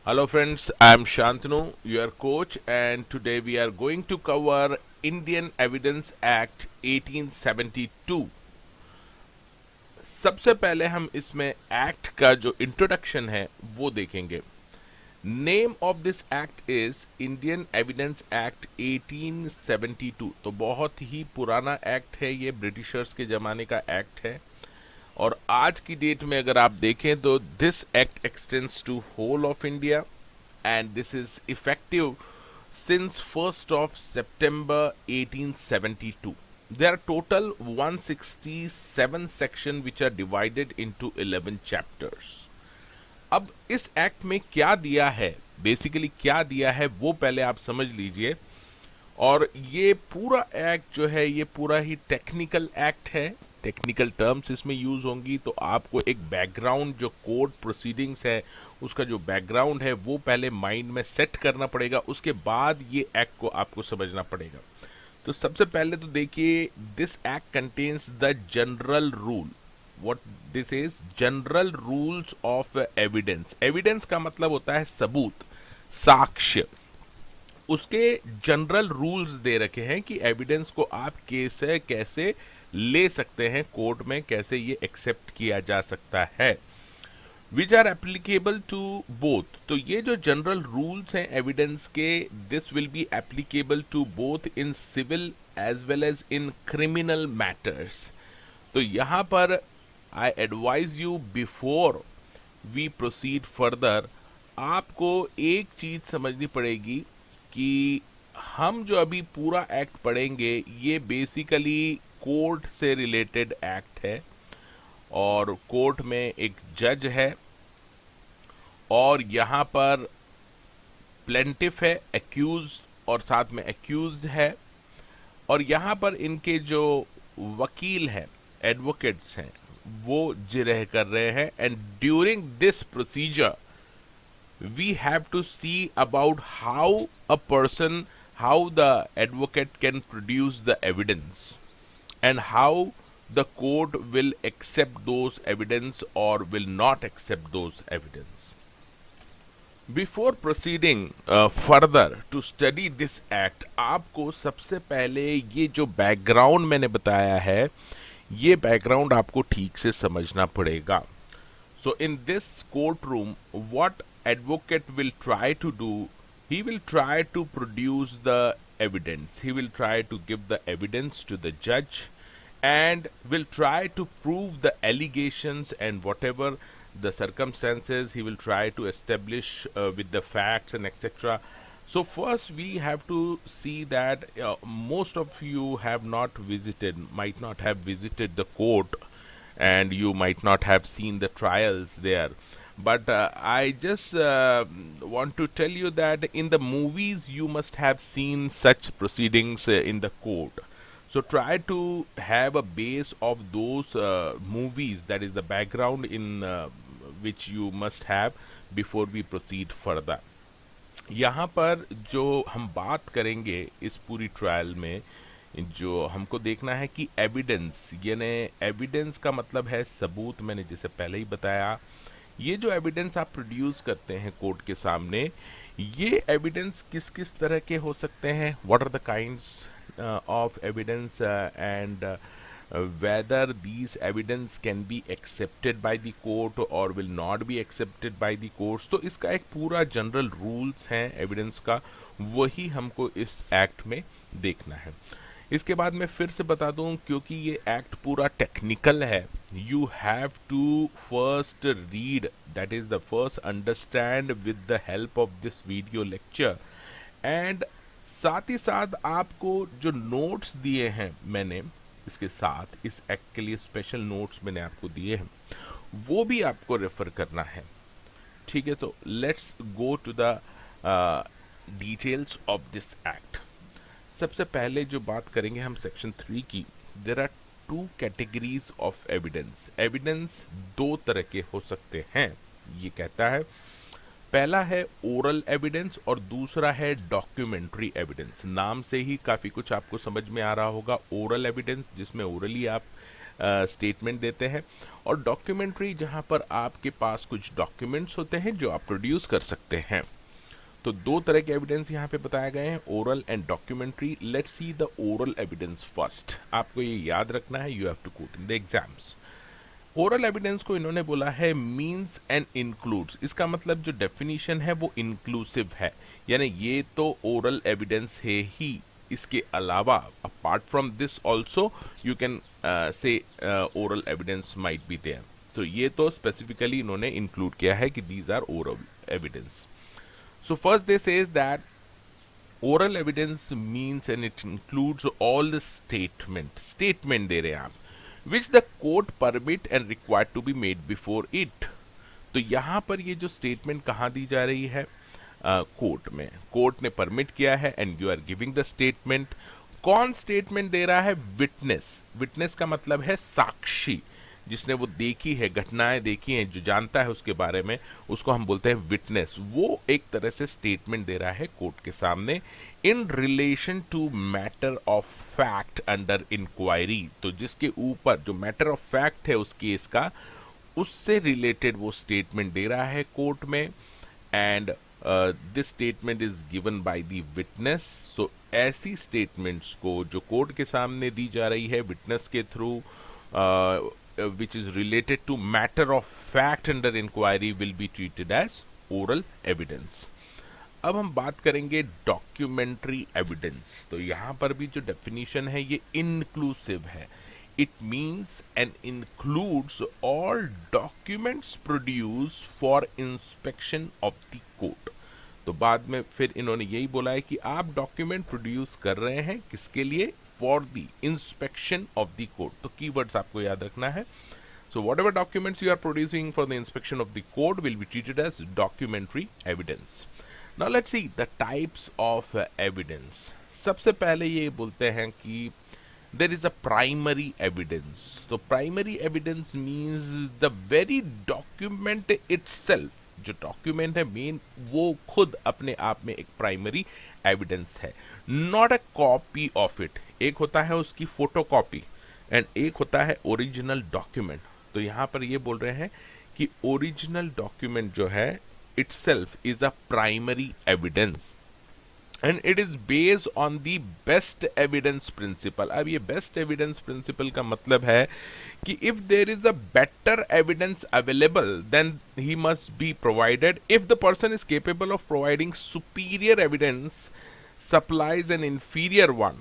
Hello, friends. I'm Shantanu, your coach, and today we are going to cover Indian Evidence Act 1872. सबसे पहले हम इसमें act का जो इंट्रोडक्शन है वो देखेंगे। Name of this act is Indian evidence act 1872। तो बहुत ही पुराना एक्ट है, ये ब्रिटिशर्स के जमाने का एक्ट है। और आज की डेट में अगर आप देखें तो this act extends to whole of India and this is effective since 1st of September 1872. There are total 167 sections which are divided into 11 chapters. अब इस एक्ट में क्या दिया है, बेसिकली क्या दिया है वो पहले आप समझ लीजिए। और ये पूरा एक्ट जो है ये पूरा ही टेक्निकल एक्ट है, टेक्निकल टर्म्स इसमें यूज होंगी। तो आपको एक बैकग्राउंड जो कोर्ट प्रोसीडिंग्स है उसका जो बैकग्राउंड है वो पहले माइंड में सेट करना पड़ेगा, उसके बाद ये एक्ट को आपको समझना पड़ेगा। तो सबसे पहले तो देखिए, this act contains the general rule. What this is? General rules of evidence. Evidence का मतलब होता है सबूत, साक्ष्य। उसके जनरल रूल्स दे रखे हैं कि एविडेंस को आप कैसे कैसे ले सकते हैं कोर्ट में, कैसे ये एक्सेप्ट किया जा सकता है, which are applicable to both. तो ये जो जनरल रूल्स हैं एविडेंस के, this will be applicable to both in civil as well as in criminal matters. तो यहां पर I advise you before we proceed further, आपको एक चीज समझनी पड़ेगी कि हम जो अभी पूरा एक्ट पढ़ेंगे ये बेसिकली कोर्ट से रिलेटेड एक्ट है। और कोर्ट में एक जज है और यहाँ पर प्लेंटिफ है, एक्यूज और साथ में एक्यूज्ड है। और यहाँ पर इनके जो वकील हैं, एडवोकेट्स हैं, वो जिरह कर रहे हैं। And during this procedure we have to see about how a person, how the advocate can produce the evidence and how the court will accept those evidence or will not accept those evidence. Before proceeding further to study this act, आपको सबसे पहले ये जो background मैंने बताया है ये background आपको ठीक से समझना पड़ेगा। So in this courtroom, what advocate will try to do, he will try to produce the evidence. He will try to give the evidence to the judge and will try to prove the allegations and whatever the circumstances he will try to establish with the facts and etc. So first we have to see that most of you have not visited, might not have visited the court, and you might not have seen the trials there. But I just want to tell you that in the movies you must have seen such proceedings in the court. So try to have a base of those movies, that is the background in which you must have before we proceed further. यहाँ पर जो हम बात करेंगे इस पूरी trial में, जो हमको देखना है कि एविडेंस, यानी एविडेंस का मतलब है सबूत। मैंने जैसे पहले ही बताया, ये जो एविडेंस आप प्रोड्यूस करते हैं कोर्ट के सामने, ये एविडेंस किस किस तरह के हो सकते हैं, what are the kinds of evidence and whether these evidence can be accepted by the court or will not be accepted by the courts। तो इसका एक पूरा जनरल रूल्स है एविडेंस का, वही हमको इस एक्ट में देखना है। इसके बाद मैं फिर से बता दूं, क्योंकि ये एक्ट पूरा टेक्निकल है, you have to first read, that is the first understand with the help of this video lecture. And साथ ही साथ आपको जो नोट्स दिए हैं मैंने इसके साथ, इस एक्ट के लिए स्पेशल नोट्स मैंने आपको दिए हैं, वो भी आपको रेफर करना है। ठीक है, तो let's go to the details of this act. सबसे पहले जो बात करेंगे हम सेक्शन 3 की, there are 2 categories of evidence. Evidence 2 तरह के हो सकते हैं, ये कहता है। पहला है ओरल एविडेंस और दूसरा है डॉक्यूमेंट्री एविडेंस। नाम से ही काफी कुछ आपको समझ में आ रहा होगा। ओरल एविडेंस जिसमें ओरली आप स्टेटमेंट देते हैं, और डॉक्यूमेंट्री जहां पर आपके पास कुछ डॉक्यूमेंट्स होते हैं जो आप प्रोड्यूस कर सकते हैं। तो दो तरह के एविडेंस यहाँ पे बताए गए हैं, oral and documentary. Let's see the oral evidence first. आपको ये याद रखना है, you have to quote in the exams. Oral evidence को इन्होंने बोला है मीन्स एंड इंक्लूड्स। इसका मतलब जो डेफिनेशन है वो इंक्लूसिव है, यानी ये तो ओरल एविडेंस है ही, इसके अलावा apart from this also you can say oral evidence might be there. तो ये तो स्पेसिफिकली इन्होंने इंक्लूड किया है कि these are oral evidence. So first they says that oral evidence means and it includes all the statement दे रहे हैं आप which the court permit and required to be made before it। तो यहाँ पर ये जो स्टेटमेंट कहाँ दी जा रही है, कोर्ट में। कोर्ट ने परमिट किया है and you are giving the statement. कौन स्टेटमेंट दे रहा है? विटनेस। विटनेस का मतलब है साक्षी, जिसने वो देखी है, घटनाएं देखी हैं, जो जानता है उसके बारे में, उसको हम बोलते हैं विटनेस। वो एक तरह से स्टेटमेंट दे रहा है कोर्ट के सामने in relation to matter of fact under inquiry. तो जिसके ऊपर जो मैटर ऑफ फैक्ट है उस केस का, उससे रिलेटेड वो स्टेटमेंट दे रहा है कोर्ट में, and this statement is given by the witness. So ऐसी स्टेटमेंट्स को जो कोर्ट के सामने दी जा रही है विटनेस के through, which is related to matter of fact under inquiry will be treated as oral evidence। अब हम बात करेंगे डॉक्यूमेंट्री एविडेंस। तो यहाँ पर भी जो डेफिनेशन है ये इंक्लूसिव है। It means and includes all documents produce for inspection of the court. तो बाद में फिर इन्होंने यही बोला है कि आप डॉक्यूमेंट प्रोड्यूस कर रहे हैं किसके लिए? For the inspection of the court. तो कीवर्ड्स आपको याद रखना है। So whatever documents you are producing for the inspection of the court will be treated as documentary evidence. Now let's see the types of evidence. सबसे पहले ये बोलते हैं कि there is a primary evidence. तो primary evidence means the very document itself. जो document है main, वो खुद अपने आप में एक प्राइमरी एविडेंस है, not a copy of it. एक होता है उसकी फोटो कॉपी एंड एक होता है ओरिजिनल डॉक्यूमेंट। तो यहाँ पर ये बोल रहे हैं कि ओरिजिनल डॉक्यूमेंट जो है itself is a primary evidence and it is based on the best evidence principle. अब ये बेस्ट एविडेंस प्रिंसिपल का मतलब है कि if there is a better evidence available then he must be provided. If the person is capable of providing superior evidence supplies an inferior one,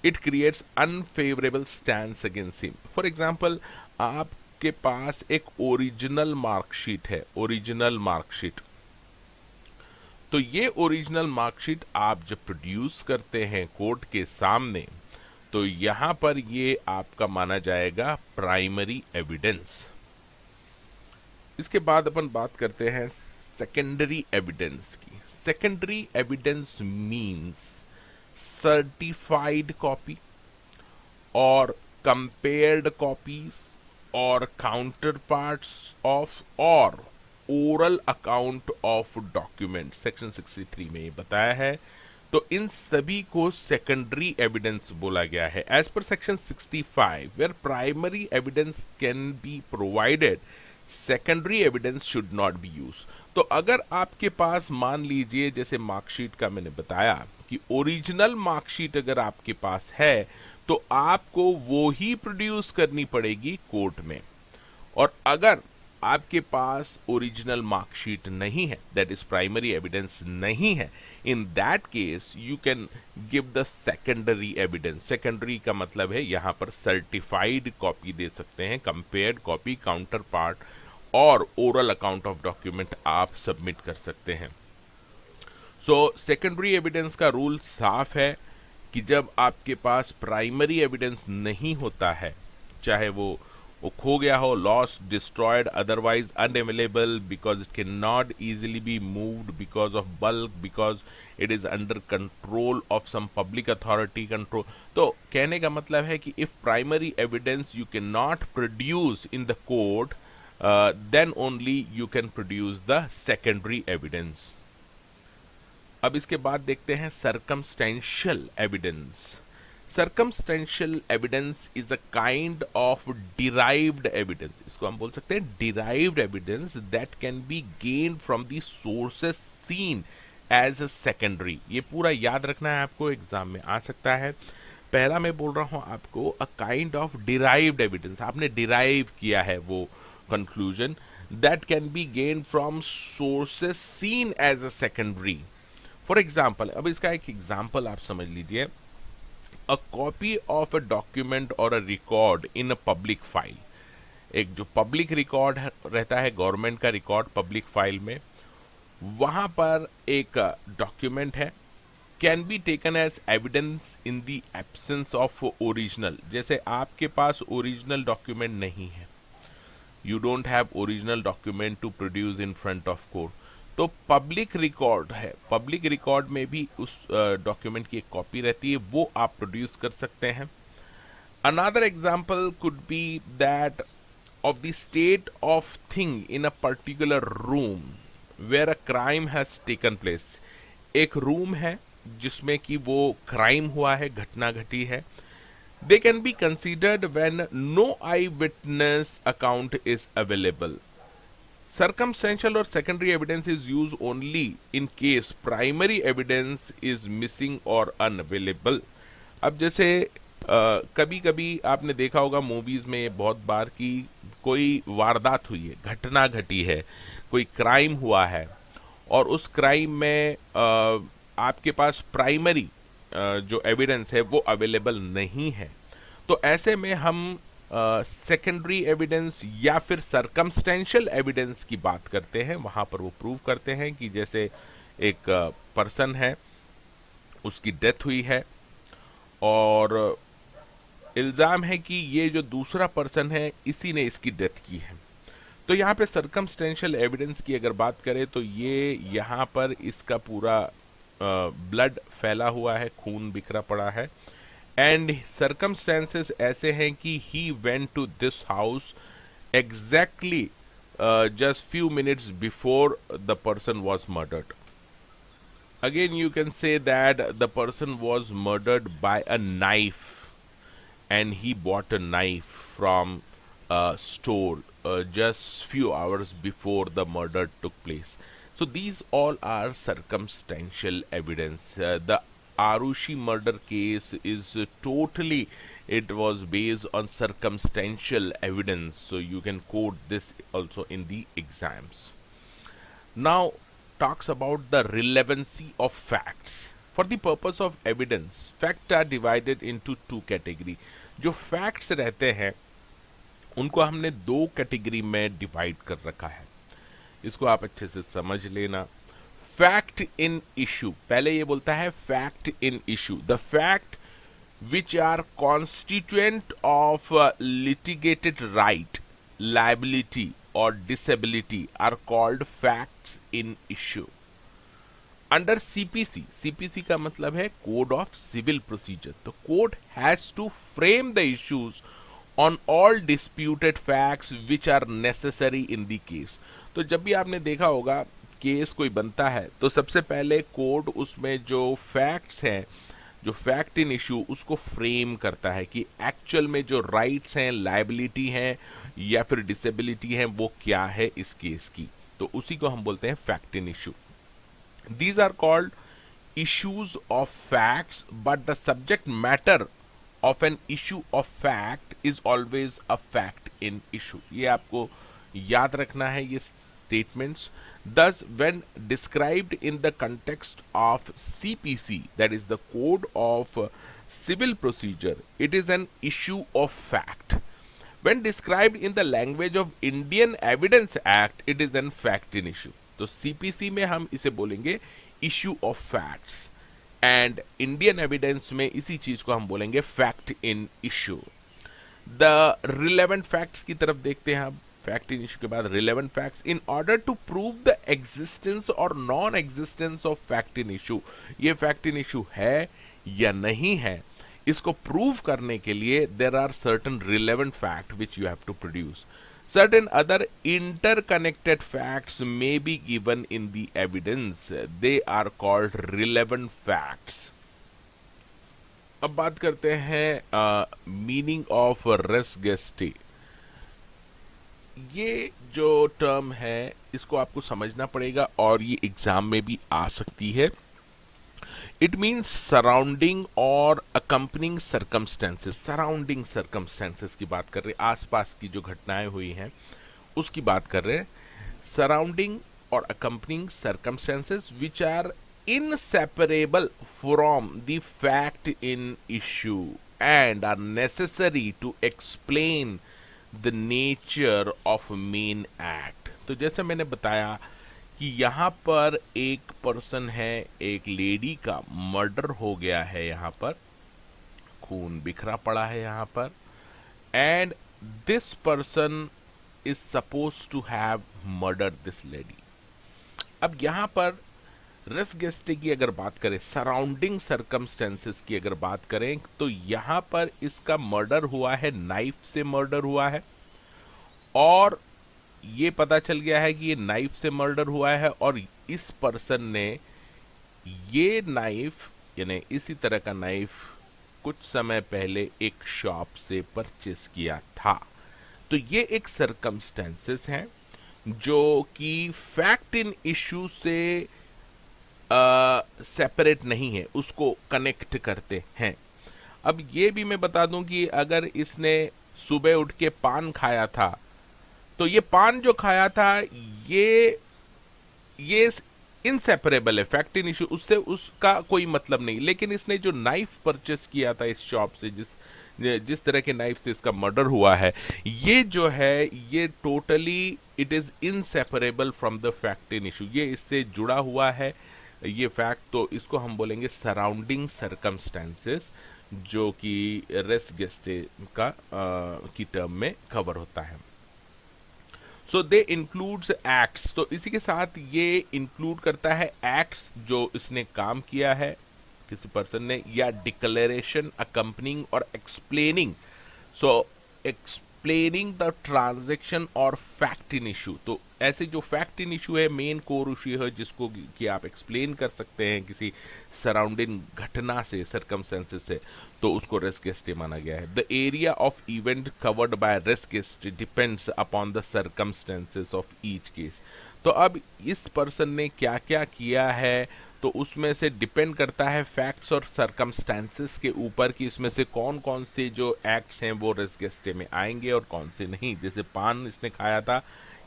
it creates unfavorable stance against him। For example, आपके पास एक original marksheet है, original marksheet. तो ये original marksheet आप जब produce करते हैं court के सामने, तो यहां पर ये आपका माना जाएगा प्राइमरी एविडेंस। इसके बाद अपन बात करते हैं सेकेंडरी एविडेंस की। Secondary evidence means certified copy or compared copies or counterparts of or oral account of document। Section 63 में ये बताया है। तो इन सभी को सेकेंडरी एविडेंस बोला गया है। As per section 65 where primary evidence can be provided, secondary evidence should not be use. तो अगर आपके पास मान लीजिए जैसे मार्कशीट का मैंने बताया कि ओरिजिनल मार्कशीट अगर आपके पास है तो आपको वो ही प्रोड्यूस करनी पड़ेगी कोर्ट में, और अगर आपके पास ओरिजिनल मार्कशीट नहीं है, दैट इज प्राइमरी एविडेंस नहीं है, इन that case you can give the secondary evidence. Secondary का मतलब है यहां पर सर्टिफाइड कॉपी दे सकते हैं, कंपेयर्ड कॉपी, काउंटर पार्ट और ओरल अकाउंट ऑफ डॉक्यूमेंट आप सबमिट कर सकते हैं। सो सेकेंडरी एविडेंस का रूल साफ है कि जब आपके पास प्राइमरी एविडेंस नहीं होता है, चाहे वो खो गया हो, lost, destroyed, otherwise unavailable because it can not easily be moved because of bulk, because it is under control of some public authority control. तो कहने का मतलब है कि if primary evidence you can not produce in the court, then only you can produce the secondary evidence। अब इसके बाद देखते हैं circumstantial evidence। Circumstantial evidence is a kind of derived evidence, इसको हम बोल सकते हैं derived evidence that can be gained from the sources seen as a secondary। ये पूरा याद रखना है आपको, एग्जाम में आ सकता है। पहला मैं बोल रहा हूं आपको a kind of derived evidence, आपने डिराइव किया है वो conclusion, that can be gain from sources seen as a secondary. For example, अब इसका एक एग्जाम्पल आप समझ लीजिए, a copy of a document और a record in a public file. एक जो पब्लिक रिकॉर्ड रहता है, गवर्नमेंट का रिकॉर्ड पब्लिक फाइल में, वहां पर एक डॉक्यूमेंट है, can be taken as evidence in the absence of original. जैसे आपके पास ओरिजिनल डॉक्यूमेंट नहीं है, you don't have original document to produce in front of court, तो पब्लिक रिकॉर्ड है, पब्लिक रिकॉर्ड में भी उस डॉक्यूमेंट की एक कॉपी रहती है, वो आप प्रोड्यूस कर सकते हैं। Another example could be that of the state of thing in a particular room where a crime has taken place। एक रूम है जिसमें कि वो क्राइम हुआ है, घटना घटी है। They can be considered when no eyewitness account is available। Circumstantial or secondary evidence is used only in case primary evidence is missing or unavailable। अब जैसे कभी कभी आपने देखा होगा मूवीज में बहुत बार कि कोई वारदात हुई है, घटना घटी है, कोई क्राइम हुआ है, और उस क्राइम में आपके पास प्राइमरी जो एविडेंस है वो अवेलेबल नहीं है, तो ऐसे में हम सेकेंडरी एविडेंस या फिर सरकमस्टेंशियल एविडेंस की बात करते हैं। वहां पर वो प्रूव करते हैं कि जैसे एक पर्सन है, उसकी डेथ हुई है और इल्जाम है कि ये जो दूसरा पर्सन है इसी ने इसकी डेथ की है, तो यहाँ पे सरकमस्टेंशियल एविडेंस की अगर बात करें तो ये यहाँ पर इसका पूरा ब्लड फैला हुआ है, खून बिखरा पड़ा है, एंड सरकमस्टेंसेस ऐसे हैं कि he went to this house exactly just few minutes before the person was murdered. Again, you can say that the person was murdered by a knife and he bought a knife from a store just few hours before the murder took place. So these all are circumstantial evidence। The Arushi murder case is totally, it was based on circumstantial evidence, so you can quote this also in the exams. Now talks about the relevancy of facts। For the purpose of evidence, facts are divided into two category। जो facts रहते हैं उनको हमने दो category में divide कर रखा है, इसको आप अच्छे से समझ लेना। फैक्ट इन इशू, पहले ये बोलता है fact in issue, the fact which are constituent of litigated right, liability और disability are called facts in issue. Under CPC, CPC का मतलब है कोड ऑफ सिविल प्रोसीजर, तो court has to frame the issues on all disputed facts which are necessary in the case. तो जब भी आपने देखा होगा केस कोई बनता है तो सबसे पहले कोर्ट उसमें जो फैक्ट्स हैं, जो फैक्ट इन इशू, उसको फ्रेम करता है कि एक्चुअल में जो राइट्स हैं, लायबिलिटी हैं या फिर डिसेबिलिटी है वो क्या है इस केस की, तो उसी को हम बोलते हैं fact in issue. These are called issues of facts, but the subject matter of an issue of fact is always a fact in issue. ये आपको याद रखना है ये statements. Thus, when described in the context of CPC, that is the Code of Civil Procedure, it is an issue of fact. When described in the language of Indian Evidence Act, it is an fact in issue. तो CPC में हम इसे बोलेंगे issue of facts, and Indian Evidence में इसी चीज को हम बोलेंगे fact in issue. The relevant facts की तरफ देखते हैं हम। फैक्ट इन इशू के बाद relevant facts, in order to prove the existence और non existence of fact in issue, ये फैक्ट इन इशू है या नहीं है, इसको प्रूव करने के लिए there are certain relevant fact which you have to produce. Certain other interconnected facts may be given in the evidence, they are called relevant facts. अब बात करते हैं मीनिंग ऑफ रेस गेस्टी। ये जो टर्म है इसको आपको समझना पड़ेगा और ये एग्जाम में भी आ सकती है। इट मीन्स सराउंडिंग और अकम्पनिंग सर्कमस्टेंसेस। सराउंडिंग सर्कमस्टेंसेस की बात कर रहे हैं, आसपास की जो घटनाएं हुई हैं उसकी बात कर रहे हैं। सराउंडिंग और accompanying circumstances which are inseparable from the fact in issue and are necessary to explain the nature of main act। तो जैसे मैंने बताया कि यहाँ पर एक पर्सन है, एक लेडी का मर्डर हो गया है, यहाँ पर खून बिखरा पड़ा है यहाँ पर, and this person is suppose to have murder this lady. अब यहाँ पर रेस गेस्टे की अगर बात करें, सराउंडिंग सर्कमस्टेंसेस की अगर बात करें, तो यहां पर इसका मर्डर हुआ है, नाइफ से मर्डर हुआ है, और ये पता चल गया है कि ये नाइफ से मर्डर हुआ है, और इस पर्सन ने ये नाइफ यानी इसी तरह का नाइफ कुछ समय पहले एक शॉप से परचेस किया था। तो ये एक सर्कमस्टेंसेस हैं जो कि फैक्ट इन इशू से सेपरेट नहीं है, उसको कनेक्ट करते हैं। अब ये भी मैं बता दूं कि अगर इसने सुबह उठ के पान खाया था, तो ये पान जो खाया था ये इनसेपरेबल है, फैक्ट इन इशू उससे उसका कोई मतलब नहीं। लेकिन इसने जो नाइफ परचेस किया था इस शॉप से, जिस तरह के नाइफ से इसका मर्डर हुआ है, ये जो है ये totally it is inseparable from the fact in issue, ये इससे जुड़ा हुआ है ये फैक्ट। तो इसको हम बोलेंगे सराउंडिंग सर्कमस्टेंसेस, जो कि रेस गेस्टे का की टर्म में कवर होता है। सो दे इंक्लूड्स एक्ट्स, तो इसी के साथ ये इंक्लूड करता है एक्ट्स जो इसने काम किया है किसी पर्सन ने, या डिक्लेरेशन अकम्पनिंग और explaining. So explaining the transaction और फैक्ट इन इशू, तो ऐसे जो फैक्ट इन इशू है, मेन कोर इशू है, जिसको कि आप एक्सप्लेन कर सकते हैं किसी सराउंडिंग घटना से, सर्कमस्टेंसेस से, तो उसको रेस गेस्टे माना गया है। The area of event covered by res gestae depends upon the circumstances of each case. तो अब इस पर्सन ने क्या क्या किया है, तो उसमें से डिपेंड करता है फैक्ट्स और सर्कमस्टेंसेस के ऊपर कि इसमें से कौन कौन से जो एक्ट्स हैं वो रेस गेस्टे में आएंगे और कौन से नहीं। जैसे पान इसने खाया था,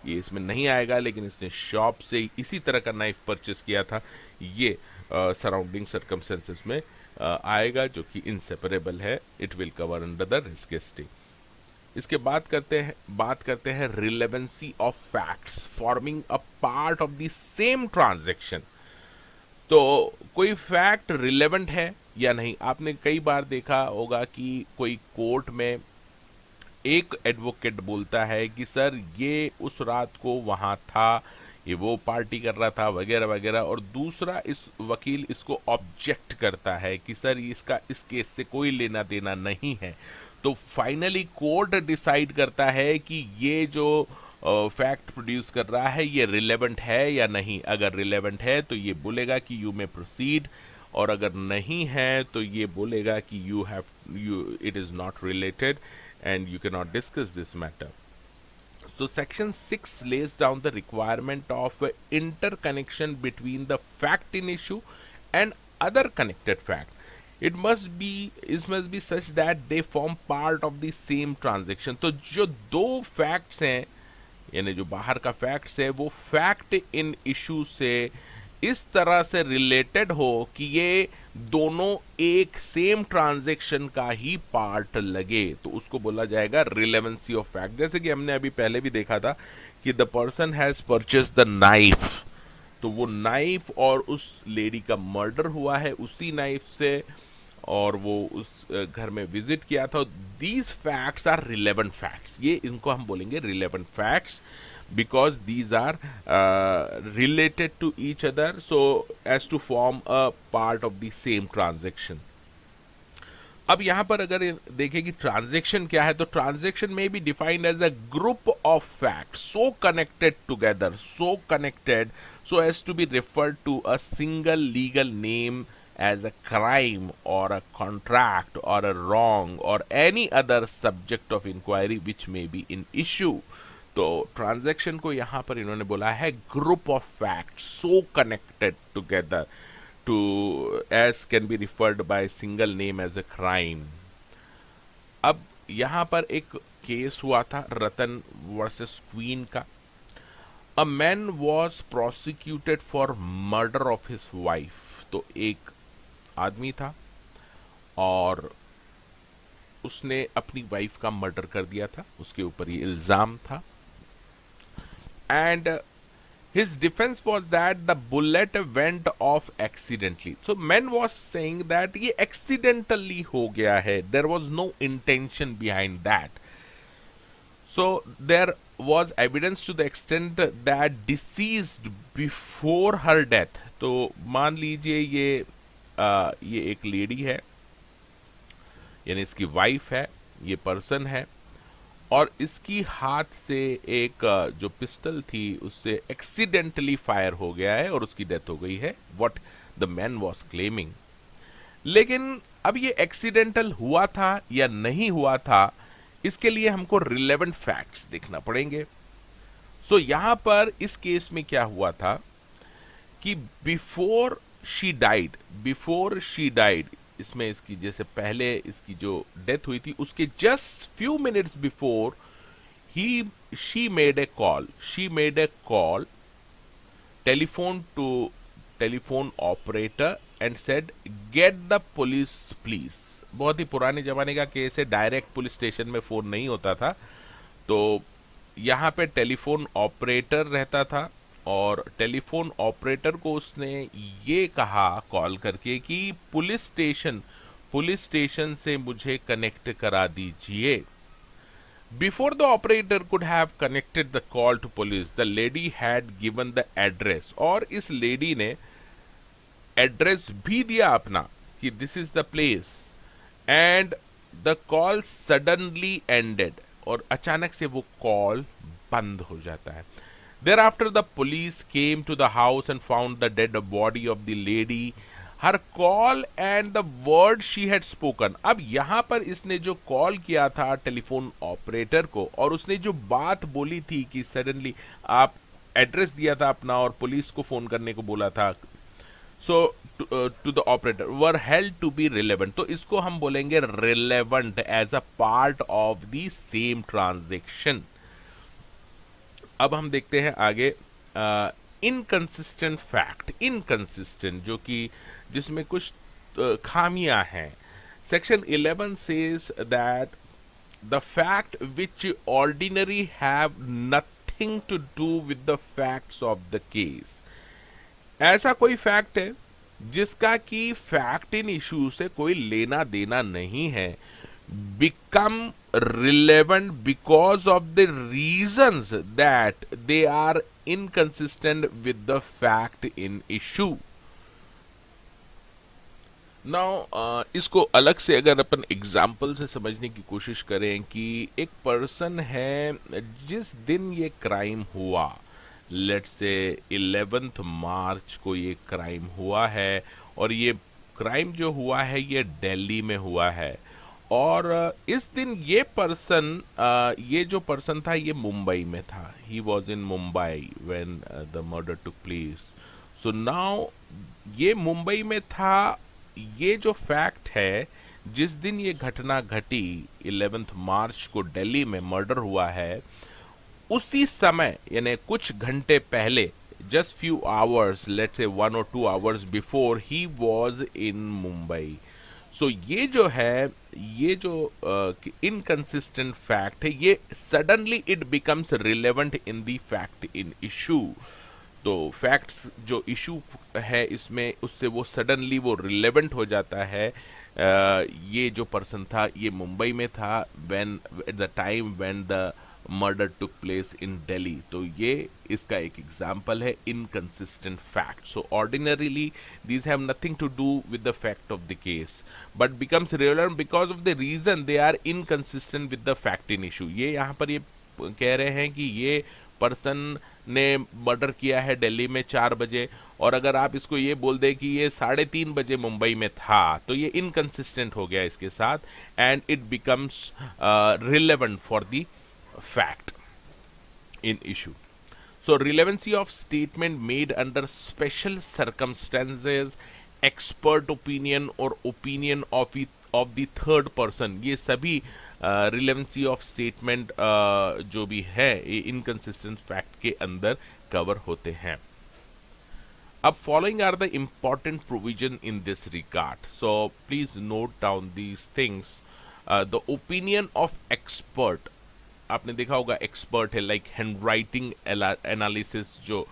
ये इसमें नहीं आएगा, लेकिन इसने शॉप से इसी तरह का नाइफ परचेस किया था, ये सराउंडिंग सर्कमस्टेंसेस में आएगा, जो कि इनसेपरेबल है, it will cover under the res gestae. इसके बात करते हैं relevancy of facts forming a part of the same transaction. तो कोई फैक्ट रिलेवेंट है या नहीं। आपने कई बार देखा होगा कि कोई कोर्ट में एक एडवोकेट बोलता है कि सर ये उस रात को वहां था, ये वो पार्टी कर रहा था, वगैरह वगैरह, और दूसरा इस वकील इसको ऑब्जेक्ट करता है कि सर इसका इस केस से कोई लेना देना नहीं है। तो फाइनली कोर्ट डिसाइड करता है कि ये जो फैक्ट प्रोड्यूस कर रहा है ये रिलेवेंट है या नहीं। अगर रिलेवेंट है तो ये बोलेगा कि यू मे प्रोसीड, और अगर नहीं है तो ये बोलेगा कि you it is not related and you cannot discuss this matter. So section 6 lays down the requirement of interconnection between the fact in issue and other connected fact. It must be such that they form part of the same transaction. तो जो दो facts हैं, यानी जो बाहर का facts है, वो fact in issue से इस तरह से रिलेटेड हो कि ये दोनों एक सेम ट्रांजैक्शन का ही पार्ट लगे, तो उसको बोला जाएगा रिलेवेंसी ऑफ फैक्ट। जैसे कि हमने अभी पहले भी देखा था कि the person has purchase the knife, तो वो नाइफ और उस लेडी का मर्डर हुआ है उसी नाइफ से, और वो उस घर में विजिट किया था। These facts are relevant facts, ये इनको हम बोलेंगे relevant facts, because these are related to each other so as to form a part of the same transaction. अब यहां पर अगर देखें कि ट्रांजैक्शन क्या है, तो ट्रांजैक्शन में be defined as a group of facts so connected together, so connected so as to be referred to a single legal name as a crime or a contract or a wrong or any other subject of inquiry which may be in issue. तो transaction को यहां पर इन्होंने बोला है group of fact so connected together to as can be referred by single name as a crime. अब यहां पर एक केस हुआ था रतन वर्सेस क्वीन का। A man was prosecuted for murder of his wife. तो एक आदमी था और उसने अपनी वाइफ का मर्डर कर दिया था, उसके ऊपर ये इल्जाम था। And his defense was that the bullet went off accidentally. So man was saying that ये accidentally हो गया है, there was no intention behind that. So there was evidence to the extent that deceased before her death. तो मान लीजिए ये एक lady है, यानी इसकी वाइफ है, ये पर्सन है, और इसकी हाथ से एक जो पिस्टल थी उससे एक्सीडेंटली फायर हो गया है और उसकी डेथ हो गई है, what the man was claiming. लेकिन अब ये एक्सीडेंटल हुआ था या नहीं हुआ था, इसके लिए हमको रिलेवेंट फैक्ट्स देखना पड़ेंगे। सो यहां पर इस केस में क्या हुआ था कि बिफोर शी डाइड, इसमें इसकी जैसे पहले इसकी जो डेथ हुई थी उसके just few minutes before she made a call telephone operator and said get the police please. बहुत ही पुराने जमाने का केस है, डायरेक्ट पुलिस स्टेशन में फोन नहीं होता था, तो यहाँ पे टेलीफोन ऑपरेटर रहता था और टेलीफोन ऑपरेटर को उसने ये कहा कॉल करके कि पुलिस स्टेशन से मुझे कनेक्ट करा दीजिए। Before the operator could have connected the call to police, the lady had given the address, और इस लेडी ने एड्रेस भी दिया अपना कि this is the place, and the call suddenly ended, और अचानक से वो कॉल बंद हो जाता है। Thereafter, the police came to the house and found the dead body of the lady, her call and the word she had spoken. अब यहाँ पर इसने जो कॉल किया था टेलीफोन ऑपरेटर को और उसने जो बात बोली थी कि सडनली आप एड्रेस दिया था अपना और पुलिस को फोन करने को बोला था, so to the operator were held to be relevant. तो इसको हम बोलेंगे relevant as a part of the same transaction. अब हम देखते हैं आगे इनकंसिस्टेंट फैक्ट, इनकंसिस्टेंट जो कि जिसमें कुछ खामियां हैं। Section 11 says that the fact which ordinary have nothing to do with the facts of the case. ऐसा कोई फैक्ट है जिसका कि फैक्ट इन इशू से कोई लेना देना नहीं है, become relevant because of the reasons that they are inconsistent with the fact in issue. Now इसको अलग से अगर अपन एग्जाम्पल से समझने की कोशिश करें कि एक पर्सन है, जिस दिन ये क्राइम हुआ, लेट्स से 11 मार्च को ये क्राइम हुआ है, और ये क्राइम जो हुआ है ये दिल्ली में हुआ है, और इस दिन ये जो पर्सन था ये मुंबई में था। He was in Mumbai when the murder took place. So now ये मुंबई में था। ये जो फैक्ट है, जिस दिन ये घटना घटी 11 मार्च को दिल्ली में मर्डर हुआ है, उसी समय यानी कुछ घंटे पहले, just few hours, let's say 1 or 2 hours before, he was in Mumbai. So ये जो है, ये जो इनकंसिस्टेंट फैक्ट है, ये suddenly it becomes relevant in the fact in issue. तो फैक्ट्स जो इशू है इसमें, उससे वो सडनली वो रिलेवेंट हो जाता है। ये जो पर्सन था ये मुंबई में था when at the time when the murder took place in Delhi. तो ये इसका एक एग्जाम्पल है inconsistent fact. So ordinarily these have nothing to do with the fact of the case but becomes relevant because of the reason they are inconsistent with the fact in issue। ये यहाँ पर ये कह रहे हैं कि ये पर्सन ने मर्डर किया है दिल्ली में 4 बजे, और अगर आप इसको ये बोल दें कि ये 3:30 बजे मुंबई में था, तो ये इनकंसिस्टेंट हो गया इसके साथ, and it becomes relevant for the fact in issue. So, relevancy of statement made under special circumstances, expert opinion और opinion of the third person, ये सभी relevancy of statement जो भी है ये inconsistent fact के अंदर कवर होते हैं. अब following are the important provision in this regard. So please note down these things. The opinion of expert, आपने देखा होगा एक्सपर्ट है, लाइक हैंड राइटिंग एनालिसिस, जो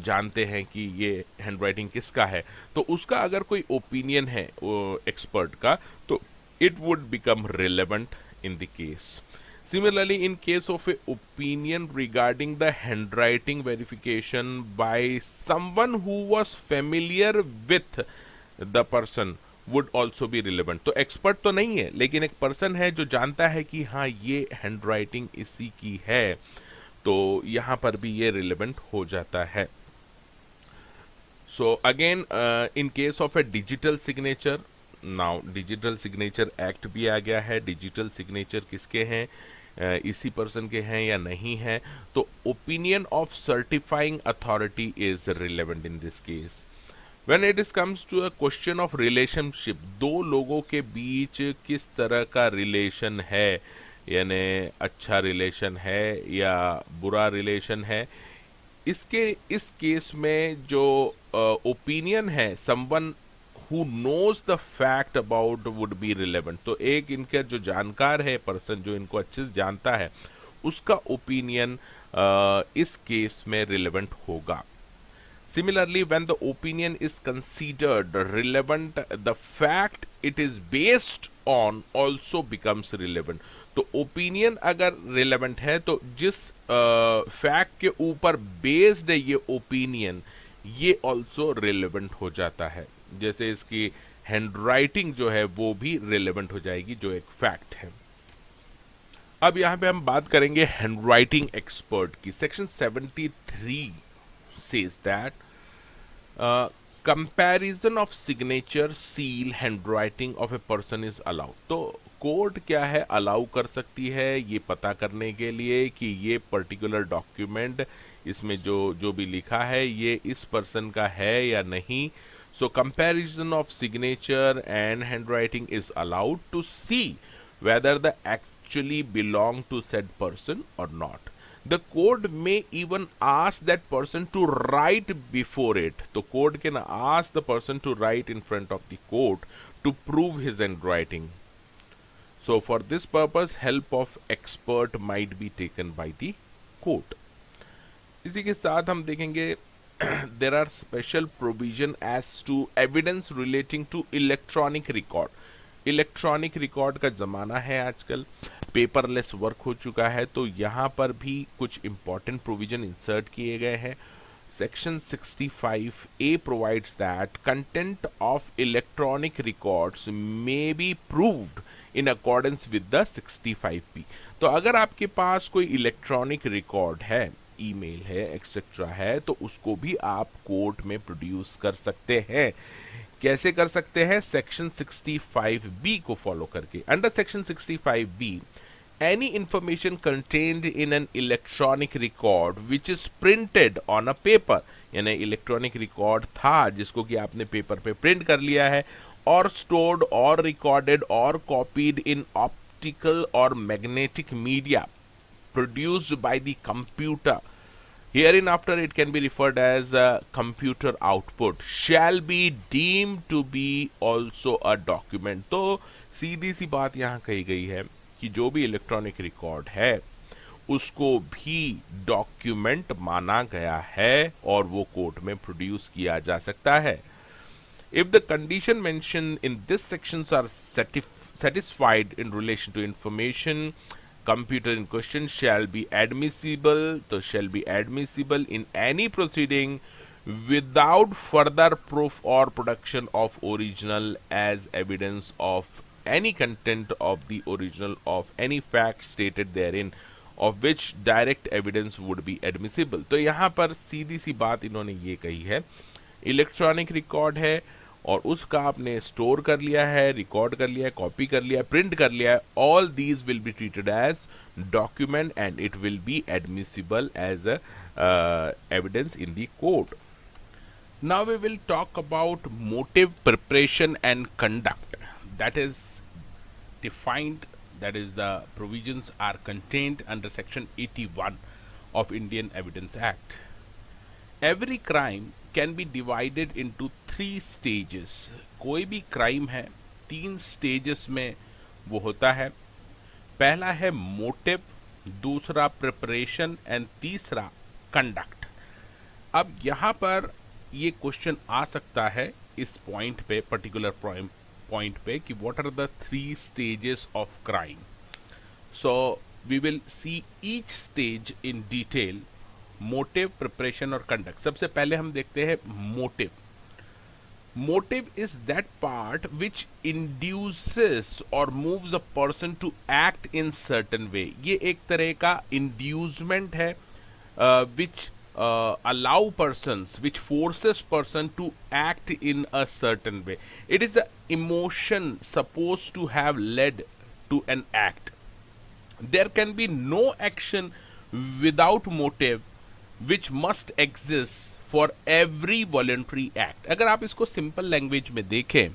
जानते हैं कि ये हैंड राइटिंग किसका है, तो उसका अगर कोई ओपिनियन है एक्सपर्ट का, तो it would become relevant in the case. Similarly in case of A opinion regarding the hand writing verification by someone who was familiar with the person would also be relevant. तो expert तो नहीं है, लेकिन एक person है जो जानता है कि हाँ ये हैंड राइटिंग इसी की है, तो यहां पर भी ये रिलेवेंट हो जाता है. So again in case of A digital signature, now digital signature act भी आ गया है. डिजिटल सिग्नेचर किसके हैं, इसी पर्सन के हैं या नहीं है, तो opinion of certifying authority is relevant in this case. When it is comes to a question of relationship, दो लोगों के बीच किस तरह का रिलेशन है, यानी अच्छा रिलेशन है या बुरा रिलेशन है, इस केस में जो ओपिनियन है someone who knows the fact about would be relevant. तो एक इनका जो जानकार है, पर्सन जो इनको अच्छे से जानता है, उसका ओपिनियन इस केस में रिलेवेंट होगा. Similarly, when the opinion is considered relevant, the fact it is based on also becomes relevant. तो ओपिनियन अगर रिलेवेंट है, तो जिस फैक्ट के ऊपर बेस्ड है ये ओपिनियन, ये ऑल्सो रिलेवेंट हो जाता है. जैसे इसकी हैंड राइटिंग जो है वो भी रिलेवेंट हो जाएगी, जो एक फैक्ट है. अब यहाँ पे हम बात करेंगे हैंड राइटिंग एक्सपर्ट की. Section 73 says that comparison of signature, seal, handwriting of a person is allowed. तो कोर्ट क्या है अलाउ कर सकती है ये पता करने के लिए कि ये पर्टिकुलर डॉक्यूमेंट, इसमें जो भी लिखा है ये इस पर्सन का है या नहीं. So comparison of signature and handwriting is allowed to see whether the actually belong to said person or not. The court may even ask that person to write before it. So court can ask the person to write in front of the court to prove his handwriting. So for this purpose, help of expert might be taken by the court. इसी के साथ हम देखेंगे there are special provision as to evidence relating to electronic record. Electronic record का ज़माना है आजकल, paperless work हो चुका है, तो यहाँ पर भी कुछ इंपॉर्टेंट प्रोविजन इंसर्ट किए गए हैं. Section 65A provides that content of electronic records may be proved in accordance with the 65P. तो अगर आपके पास कोई इलेक्ट्रॉनिक रिकॉर्ड है, ईमेल है, एक्सेट्रा है, तो उसको भी आप कोर्ट में प्रोड्यूस कर सकते हैं. कैसे कर सकते हैं? सेक्शन 65B को फॉलो करके. Under section 65B, any information contained in an electronic record which is printed on a paper, यानी इलेक्ट्रॉनिक रिकॉर्ड था जिसको कि आपने पेपर पे प्रिंट कर लिया है, और स्टोर्ड और रिकॉर्डेड और कॉपीड इन ऑप्टिकल और magnetic media produced by the computer, hereinafter it can be referred as computer output, shall be deemed to be also a document. तो सीधी सी बात यहाँ कही गई है कि जो भी इलेक्ट्रॉनिक रिकॉर्ड है उसको भी डॉक्यूमेंट माना गया है और वो कोर्ट में प्रोड्यूस किया जा सकता है. If the condition mentioned in this sections are satisfied in relation to information, computer in question shall be admissible, so shall be admissible in any proceeding without further proof or production of original as evidence of any content of the original of any fact stated therein of which direct evidence would be admissible. तो यहाँ पर सीधी सी बात इन्होंने ये कही है electronic record है और उसका आपने स्टोर कर लिया है, रिकॉर्ड कर लिया है, कॉपी कर लिया है, प्रिंट कर लिया है, all these will be treated as document and it will be admissible as evidence in the court. Now we will talk about motive, preparation and conduct. That is defined, that is the provisions are contained under section 81 of Indian Evidence Act. Every crime can be divided into 3 stages. कोई भी crime है 3 stages में वो होता है. पहला है motive, दूसरा preparation and तीसरा conduct. अब यहाँ पर ये क्वेश्चन आ सकता है इस पॉइंट पे, पर्टिकुलर पॉइंट पे, कि what are the 3 stages of crime. So we will see each stage in detail, motive, preparation और कंडक्ट. सबसे पहले हम देखते हैं motive. Motive is that part which induces और moves a person to act in certain way. ये एक तरह का इंड्यूसमेंट है विच allow persons, which forces person to act in a certain way. It is a emotion supposed to have led to an act. There can be no action without motive which must exist for every voluntary act. अगर आप इसको simple language में देखें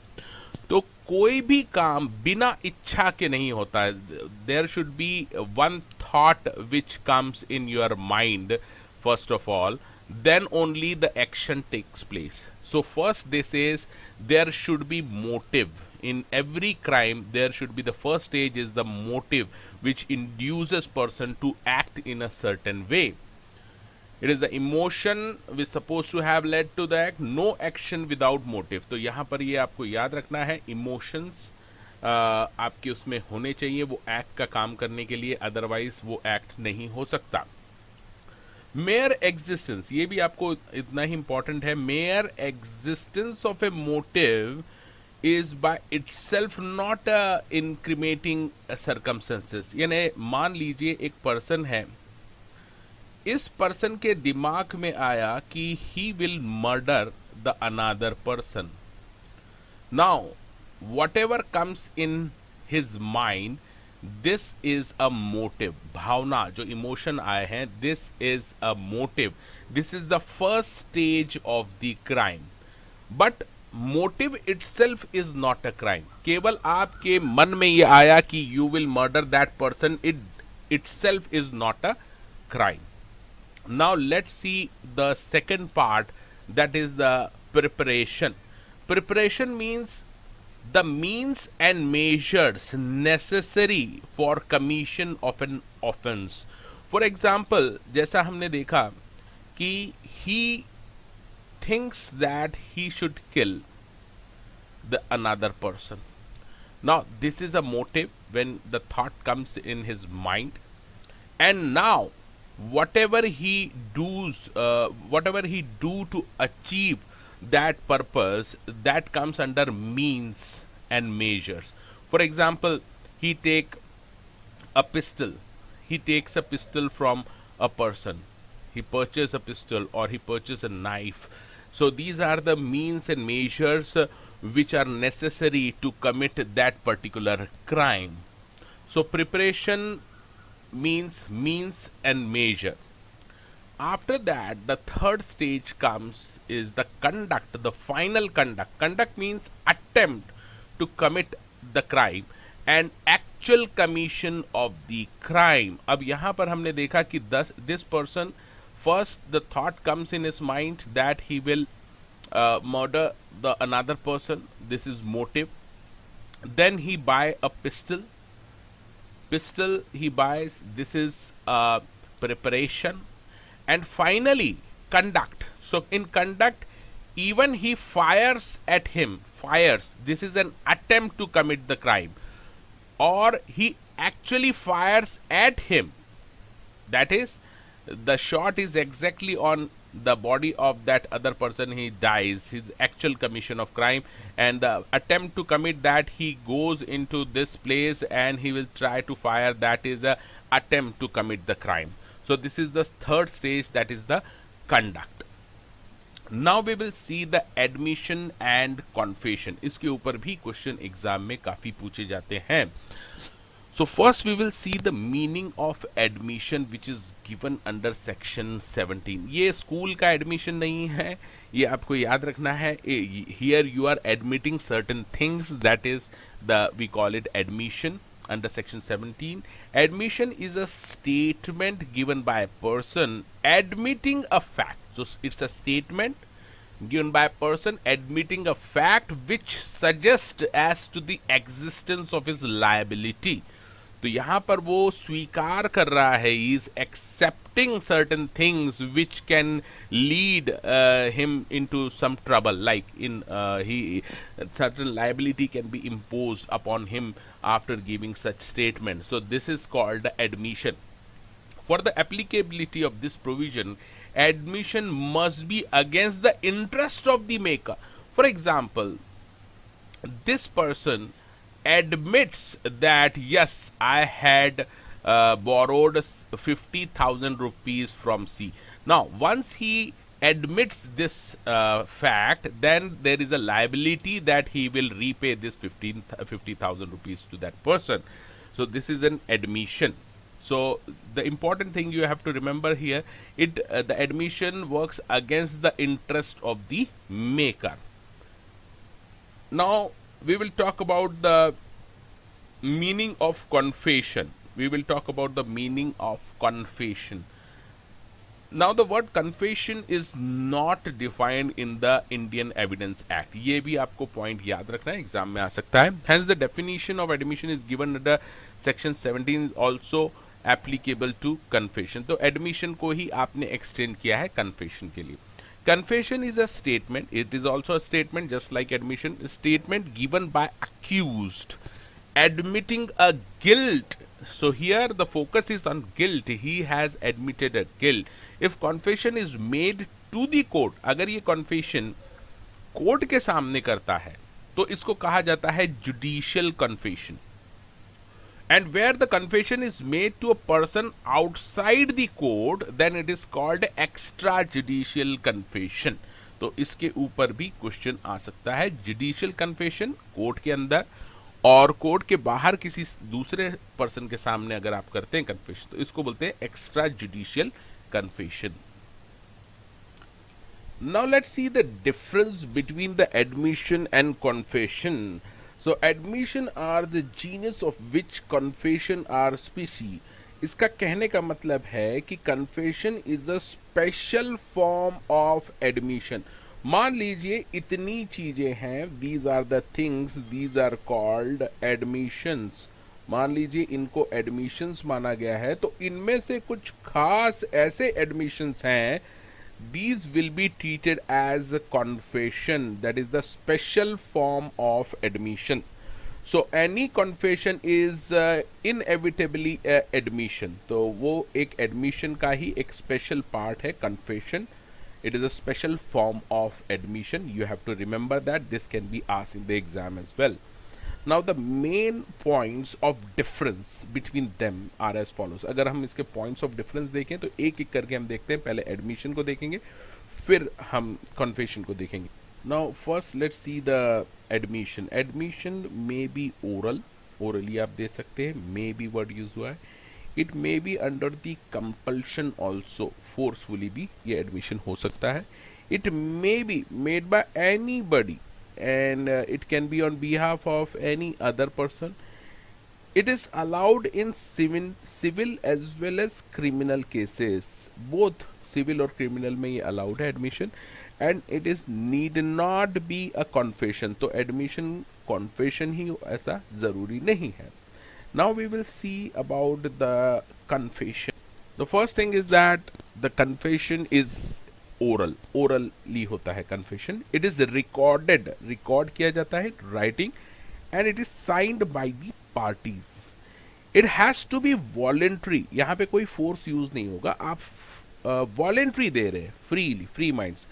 तो कोई भी काम बिना इच्छा के नहीं होता है. There should be one thought which comes in your mind first of all, then only the action takes place. So first they says there should be motive. In every crime there should be, the first stage is the motive which induces person to act in a certain way. It is the emotion which supposed to have led to the act. No action without motive. तो यहाँ पर ये आपको याद रखना है, emotions आपके उसमें होने चाहिए वो एक्ट का काम करने के लिए, अदरवाइज वो एक्ट नहीं हो सकता. मेयर एग्जिस्टेंस, ये भी आपको इतना ही इंपॉर्टेंट है. Mere existence of a motive is by itself not incriminating circumstances. यानी मान लीजिए एक पर्सन है, इस पर्सन के दिमाग में आया कि he will murder the another person. Now whatever comes in his mind, this is a motive. भावना, जो इमोशन आए हैं, this is a motive. This is the first stage of the crime. But motive itself is not a crime. केवल आपके मन में ये आया कि you will murder that person, it itself is not a crime. Now let's see the second part, that is the preparation. Preparation means the means and measures necessary for commission of an offense. For example, जैसा हमने देखा कि he thinks that he should kill the another person. Now this is a motive when the thought comes in his mind, and now whatever he do to achieve that purpose, that comes under means and measures. For example, he takes a pistol from a person, he purchases a pistol or he purchases a knife. So these are the means and measures which are necessary to commit that particular crime. So preparation means means and measure. After that, the third stage comes is the conduct, the final conduct. Conduct means attempt to commit the crime and actual commission of the crime. अब यहाँ पर हमने देखा कि this person, first the thought comes in his mind that he will murder the another person. This is motive. Then he buy a pistol he buys. This is preparation. And finally conduct. So in conduct, even he fires at him, this is an attempt to commit the crime, or he actually fires at him, that is the shot is exactly on the body of that other person, he dies, his actual commission of crime. And the attempt to commit that, he goes into this place and he will try to fire, that is a attempt to commit the crime. So this is the third stage, that is the conduct. Now we will see the admission and confession, इसके ऊपर भी question exam में काफी पूछे जाते हैं. So first we will see the meaning of admission which is given under section 17. ये school का एडमिशन नहीं है, ये आपको याद रखना है. Here you are admitting certain things, that is we call it admission under section 17. Admission is a statement given by a person admitting a fact. So it's a statement given by a person admitting a fact which suggests as to the existence of his liability. तो यहां पर वो स्वीकार कर रहा है, is accepting certain things which can lead him into some trouble, like in he certain liability can be imposed upon him after giving such statement. So this is called admission. For the applicability of this provision, admission must be against the interest of the maker. For example, this person admits that yes, I had borrowed 50,000 rupees from C. Now once he admits this fact, then there is a liability that he will repay this 50,000 rupees to that person. So this is an admission. So the important thing you have to remember here, the admission works against the interest of the maker. Now we will talk about the meaning of confession. We will talk about the meaning of confession. Now the word confession is not defined in the Indian Evidence Act. ये भी आपको point याद रखना है, exam में आ सकता है. Hence the definition of admission is given under section 17 also applicable to confession. तो admission को ही आपने extend किया है confession के लिए. Confession is a statement. It is also a statement just like admission. A statement given by accused admitting a guilt. So here the focus is on guilt. He has admitted a guilt. If confession is made to the court, अगर ये confession court के सामने करता है तो इसको कहा जाता है judicial confession. And where the confession is made to a person outside the court, then it is called extrajudicial confession. तो इसके ऊपर भी क्वेश्चन आ सकता है. जुडिशियल कन्फेशन कोर्ट के अंदर और कोर्ट के बाहर किसी दूसरे पर्सन के सामने अगर आप करते हैं कन्फेशन, तो इसको बोलते हैं extra judicial confession. Now let's see the difference between the admission and confession. So admission are the genus of which confession are species. इसका कहने का मतलब है कि confession is a special form of admission. मान लीजिए इतनी चीजें हैं, these are the things, these are called admissions. मान लीजिए इनको admissions माना गया है, तो इनमें से कुछ खास ऐसे admissions हैं, these will be treated as a confession. That is the special form of admission. So any confession is inevitably a admission. तो वो एक admission का ही एक special part है confession. It is a special form of admission. You have to remember that. This can be asked in the exam as well. Now the main points of difference between them are as follows. अगर हम इसके points of difference देखें तो एक एक करके हम देखते हैं. पहले admission को देखेंगे, फिर हम confession को देखेंगे. Now first let's see the admission. Admission may be oral. Orally आप दे सकते हैं. May be word use हुआ है. It may be under the compulsion also. Forcefully भी ये admission हो सकता है. It may be made by anybody. And it can be on behalf of any other person. It is allowed in civil as well as criminal cases. Both civil और criminal में ये allowed है admission. And it is need not be a confession. तो admission confession ही ऐसा जरूरी नहीं है. Now we will see about the confession. The first thing is that the confession is orally होता है confession. It is recorded, record किया जाता है, writing, and it is signed by the parties. It has to be voluntary. यहाँ पे कोई force use नहीं होगा, आप voluntary दे रहे हैं, freely, free minds.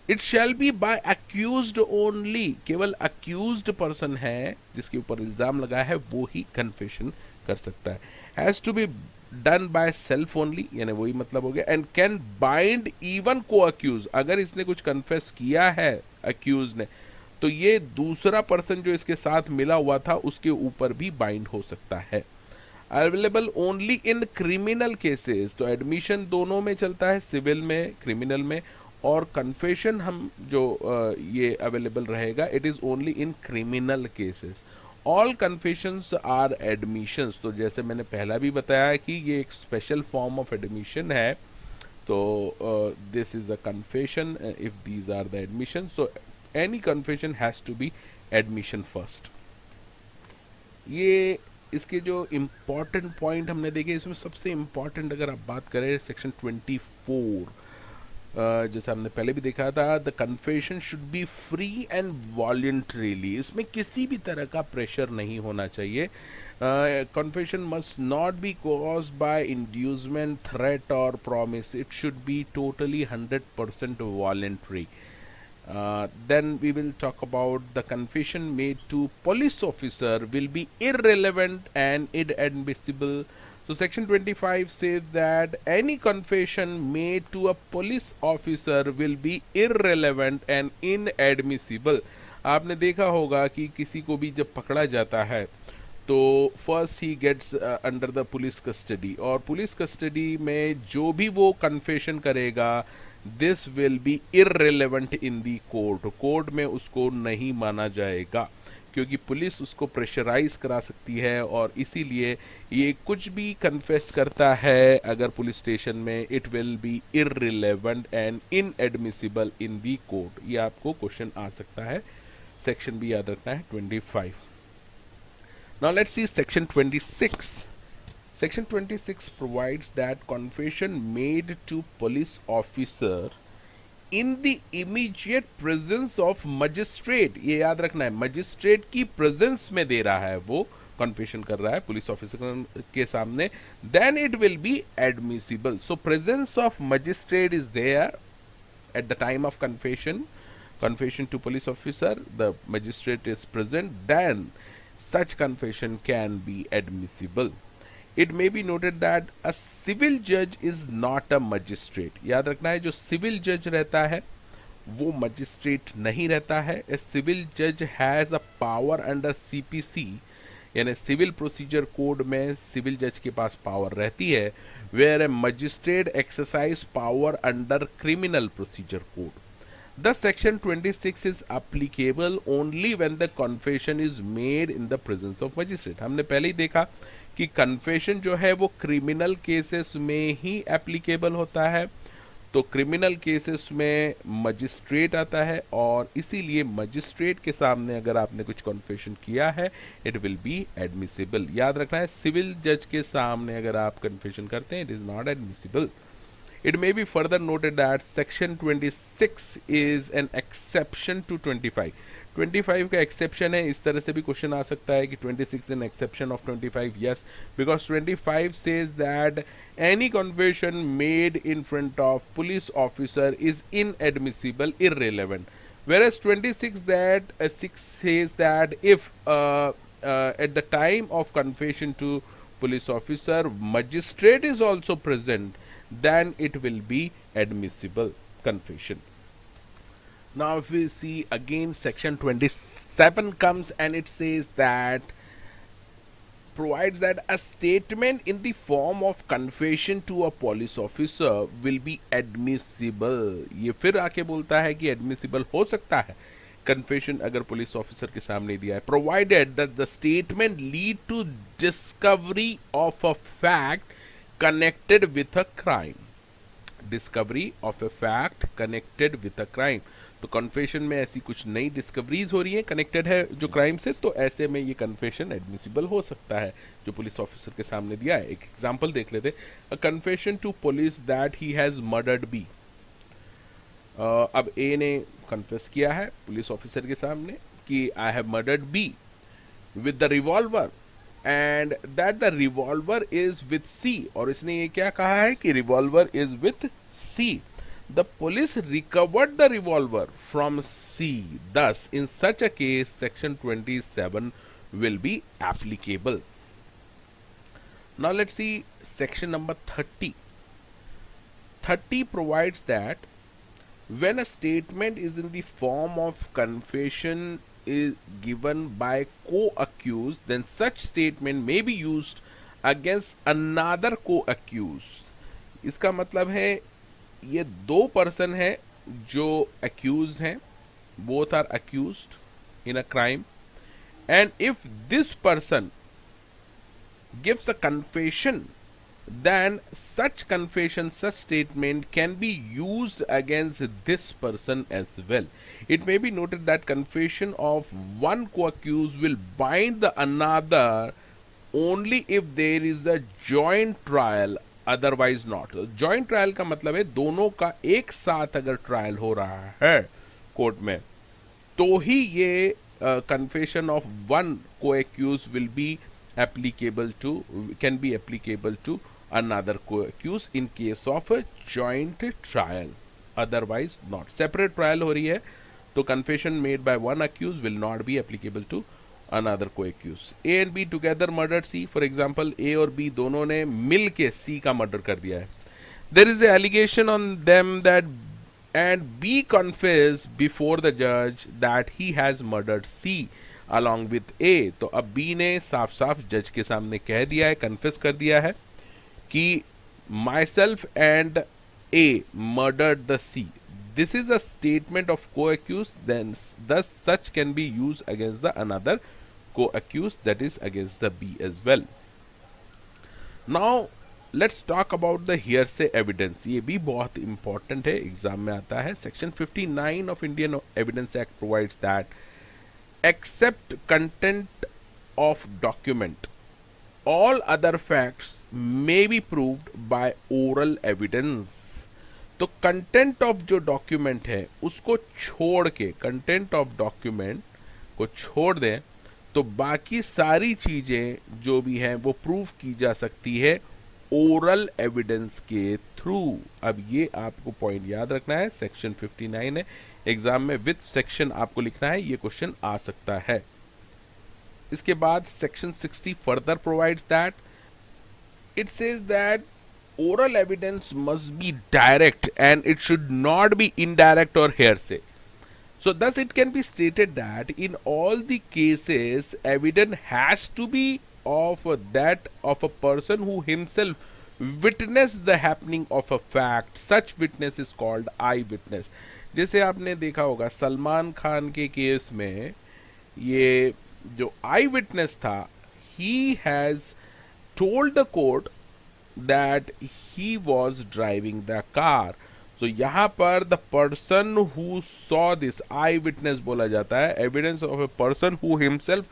It shall be by accused only. केवल accused person है जिसके ऊपर इल्जाम लगा है वो ही confession कर सकता है. Has to be done by self only, यानी वही मतलब हो गया, एंड कैन बाइंड इवन को अक्यूज, अगर इसने कुछ कन्फेस किया है अक्यूज ने, तो ये दूसरा पर्सन जो इसके साथ मिला हुआ था उसके ऊपर भी बाइंड हो सकता है। Available only in criminal cases, तो एडमिशन दोनों में चलता है, सिविल में, क्रिमिनल में, और कन्फेशन हम जो ये अवेलेबल रहेगा, it is only in criminal cases. All confessions are admissions, तो जैसे मैंने पहला भी बताया कि ये एक स्पेशल फॉर्म ऑफ एडमिशन है, तो this is a confession if these are the admission, so any confession has to be admission first. ये इसके जो इम्पॉर्टेंट पॉइंट हमने देखे, इसमें सबसे इम्पॉर्टेंट अगर आप बात करें सेक्शन 24, जैसे हमने पहले भी देखा था, the confession should be free and voluntarily, इसमें किसी भी तरह का प्रेशर नहीं होना चाहिए। Confession must not be caused by inducement, threat और promise, it should be totally 100% voluntary. Then we will talk about the confession made to police officer will be irrelevant and inadmissible. So section 25 says that any confession made to a police officer will be irrelevant and inadmissible. आपने देखा होगा कि किसी को भी जब पकड़ा जाता है तो first he gets under the police custody, और पुलिस कस्टडी में जो भी वो कन्फेशन करेगा this will be irrelevant in the court, court में उसको नहीं माना जाएगा, क्योंकि पुलिस उसको प्रेशराइज करा सकती है, और इसीलिए ये कुछ भी कन्फेस करता है अगर पुलिस स्टेशन में, it will be irrelevant and inadmissible in the court. ये आपको क्वेश्चन आ सकता है, सेक्शन भी याद रखना है 25। Now let's see section 26. Section 26 provides that confession made to police officer in the immediate presence of magistrate, ये याद रखना है, magistrate की presence में दे रहा है, वो confession कर रहा है पुलिस ऑफिसर के सामने, then it will be admissible. So presence of magistrate is there at the time of confession to police officer, the magistrate is present, then such confession can be admissible. It may be noted that a civil judge is not a magistrate. याद रखना है, जो civil judge रहता है वो magistrate नहीं रहता है। A civil judge has a power under CPC, यानी सिविल प्रोसीजर कोड में सिविल जज के पास पावर रहती है, where a magistrate exercise power under criminal procedure code. The section 26 is applicable only when the confession is made in the presence of magistrate. हमने पहले ही देखा कि कन्फेशन जो है वो क्रिमिनल केसेस में ही एप्लीकेबल होता है, तो क्रिमिनल केसेस में मजिस्ट्रेट आता है, और इसीलिए मजिस्ट्रेट के सामने अगर आपने कुछ कन्फेशन किया है इट विल बी एडमिसिबल। याद रखना है, सिविल जज के सामने अगर आप कन्फेशन करते हैं it is not admissible. It may be further noted that section 26 is an exception to 25. 25 का exception है, इस तरह से भी क्वेश्चन आ सकता है कि 26 is an exception of 25. Yes, because 25 says that any confession made in front of police officer is inadmissible, irrelevant. Whereas 26 that 6 says that if at the time of confession to police officer magistrate is also present, then it will be admissible confession. Now if we see again section 27 comes and it says that provides that a statement in the form of confession to a police officer will be admissible. ये फिर आके बोलता है कि admissible हो सकता है confession अगर पुलिस ऑफिसर के सामने दिया है, provided that the statement lead to discovery of a fact connected with a crime. Discovery of a fact connected with a crime. तो कन्फेशन में ऐसी कुछ नई डिस्कवरीज हो रही है, कनेक्टेड है जो क्राइम से, तो ऐसे में ये कन्फेशन एडमिसिबल हो सकता है जो पुलिस ऑफिसर के सामने दिया है। एक एग्जांपल देख लेते, a confession to police that he has murdered B. अब ए ने कन्फेस किया है पुलिस ऑफिसर के सामने कि I have murdered B with the revolver, and that the revolver is with C, और इसने ये क्या कहा है कि revolver is with C. The police recovered the revolver from C, thus in such a case section 27 will be applicable. Now let's see section number 30. 30 provides that when a statement is in the form of confession is given by co-accused, then such statement may be used against another co-accused. इसका मतलब है ये दो person है जो accused हैं, both are accused in a crime, and if this person gives a confession, then such confession, such statement can be used against this person as well. It may be noted that confession of one co-accused will bind the another only if there is the joint trial, otherwise not. Joint trial का मतलब है दोनों का एक साथ अगर trial हो रहा है कोर्ट में तो ही ये confession of one co-accused will be applicable to, can be applicable to another co-accused in case of a joint trial, otherwise not. Separate trial हो रही है तो confession made by one accused will not be applicable to another co-accused. A and B together murdered C. For example, A और B दोनों ने मिल के C का murder कर दिया है. There is an allegation on them that and B confessed before the judge that he has murdered C along with A. तो अब B ने साफ साफ जज के सामने कह दिया है, कन्फेस कर दिया है कि myself and A murdered the C. This is a statement of co-accused, then thus such can be used against the another co-accused, that is against the B as well. Now let's talk about the hearsay evidence. ये भी बहुत important है, exam में आता है. Section 59 of Indian Evidence Act provides that except content of document, all other facts may be proved by oral evidence. तो content of जो document है उसको छोड़ के, कंटेंट ऑफ डॉक्यूमेंट को छोड़ दें तो बाकी सारी चीजें जो भी हैं वो प्रूव की जा सकती है ओरल एविडेंस के थ्रू. अब ये आपको पॉइंट याद रखना है, सेक्शन 59 है, एग्जाम में विथ सेक्शन आपको लिखना है, ये क्वेश्चन आ सकता है. इसके बाद section 60 further provides that it says that oral evidence must be direct and it should not be indirect or hearsay. So thus it can be stated that in all the cases evidence has to be of that of a person who himself witnessed the happening of a fact. Such witness is called eyewitness. जैसे आपने देखा होगा सलमान खान के case में ये जो आई witness था, he has told the court that he was driving the car. So यहाँ पर the person who saw this, eye witness बोला जाता है, evidence of a person who himself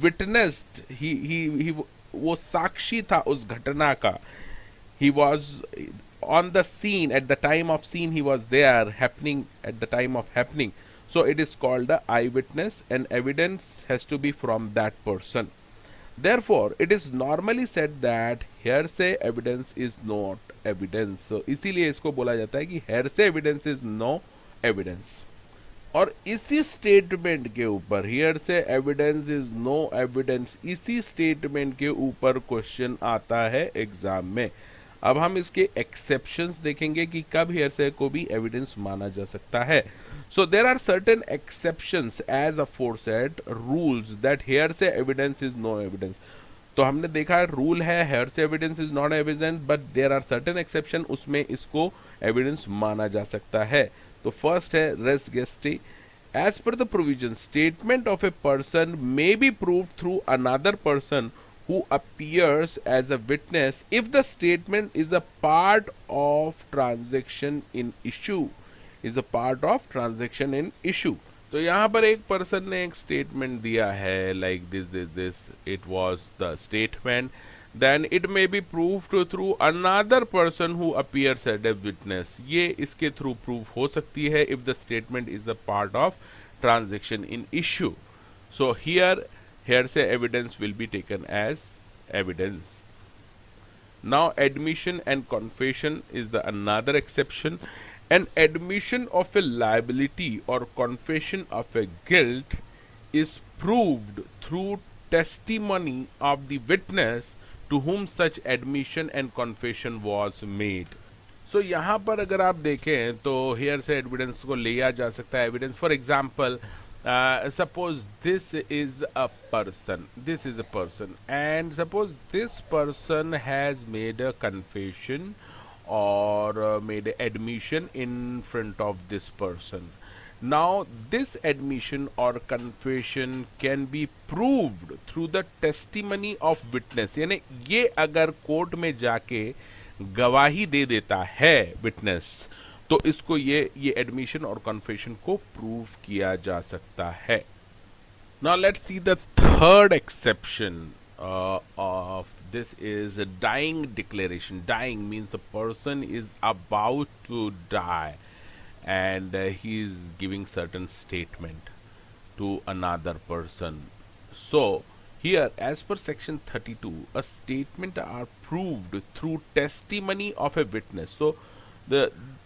witnessed, he वो साक्षी था उस घटना का, he was on the scene at the time of scene, he was there happening at the time of happening. So it is called the eyewitness and evidence has to be from that person. Therefore, it is normally said that hearsay evidence is not evidence. So, इसीलिए इसको बोला जाता है कि hearsay evidence is no evidence. और इसी statement के ऊपर hearsay evidence is no evidence, इसी स्टेटमेंट के ऊपर क्वेश्चन आता है एग्जाम में. अब हम इसके एक्सेप्शंस देखेंगे कि कब hearsay को भी एविडेंस माना जा सकता है. So there are certain exceptions as aforesaid rules that hearsay evidence is no evidence. तो हमने देखा रूल है hearsay evidence is not evidence, but there are certain exception, उसमें इसको एविडेंस माना जा सकता है. तो फर्स्ट है res geste. As per the provision, statement of a person may be proved through another person who appears as a witness if the statement is a part of transaction in issue. Is a part of transaction in issue. तो यहाँ पर एक person ने एक statement दिया है like this, it was the statement, then it may be proved through another person who appears as a witness. ये इसके थ्रू प्रूफ हो सकती है if the statement is a part of transaction in issue. So here hearsay evidence will be taken as evidence. Now admission and confession is the another exception. An admission of a liability or confession of a guilt is proved through testimony of the witness to whom such admission and confession was made. सो यहाँ पर अगर आप देखें तो hair से evidence को लिया जा सकता है evidence for example suppose this is a person and suppose this person has made a confession or made admission in front of this person. Now this admission or confession can be proved through the testimony of witness. यानी ये अगर court में जाके गवाही दे देता है witness तो इसको ये एडमिशन और कन्फेशन को प्रूव किया जा सकता है. Now let's see the third exception of this is a dying declaration. Dying means a person is about to die and he is giving certain statement to another person. So here as per section 32 a statement are proved through testimony of a witness. So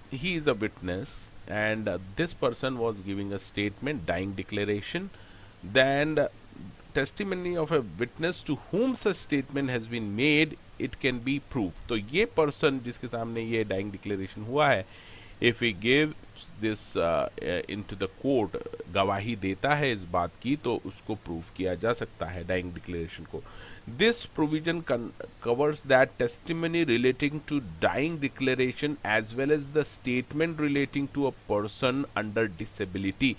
he is a witness and this person was giving a statement, dying declaration. Then testimony of a witness to whom such statement has been made, it can be proved. तो ये person जिसके सामने ये dying declaration हुआ है, if we give this into the court, गवाही देता है इस बात की तो उसको prove किया जा सकता है dying declaration को. This provision covers that testimony relating to dying declaration as well as the statement relating to a person under disability.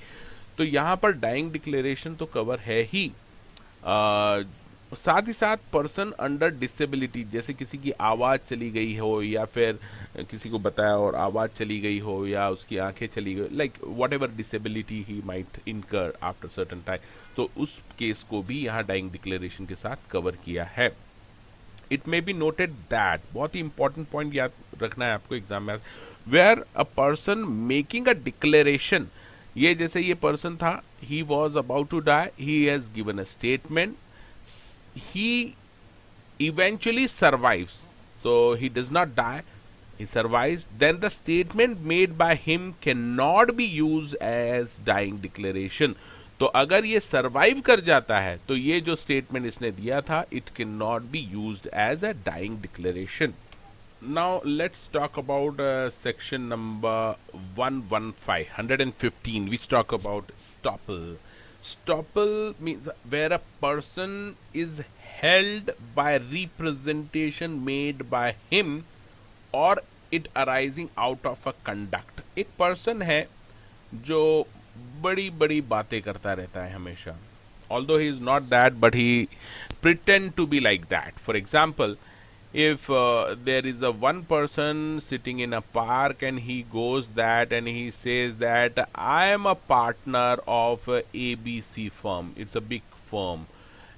तो यहाँ पर डाइंग डिक्लेरेशन तो कवर है ही, साथ ही साथ पर्सन अंडर डिसेबिलिटी, जैसे किसी की आवाज़ चली गई हो या फिर किसी को बताया और आवाज़ चली गई हो या उसकी आंखें चली गई, like what ever disability he might इनकर आफ्टर सर्टन टाइम, तो उस केस को भी यहाँ डाइंग डिक्लेरेशन के साथ कवर किया है. It may be noted that, बहुत ही इंपॉर्टेंट पॉइंट याद रखना है आपको एग्जाम में, where a person making a declaration, ये जैसे ये पर्सन था, he was about to die, he has given a statement, he eventually survives, so he does not die, he survives, then the statement made by him cannot be used as dying declaration. तो अगर ये survive कर जाता है तो ये जो statement इसने दिया था, it can not be used as a dying declaration. Now let's talk about section number 115, which talk about stoppel. Stoppel means where a person is held by representation made by him or it arising out of a conduct. एक person है जो बड़ी बड़ी बातें करता रहता है हमेशा, although he is not that but he pretend to be like that. For example, if there is a one person sitting in a park and he goes that and he says that I am a partner of ABC firm, it's a big firm,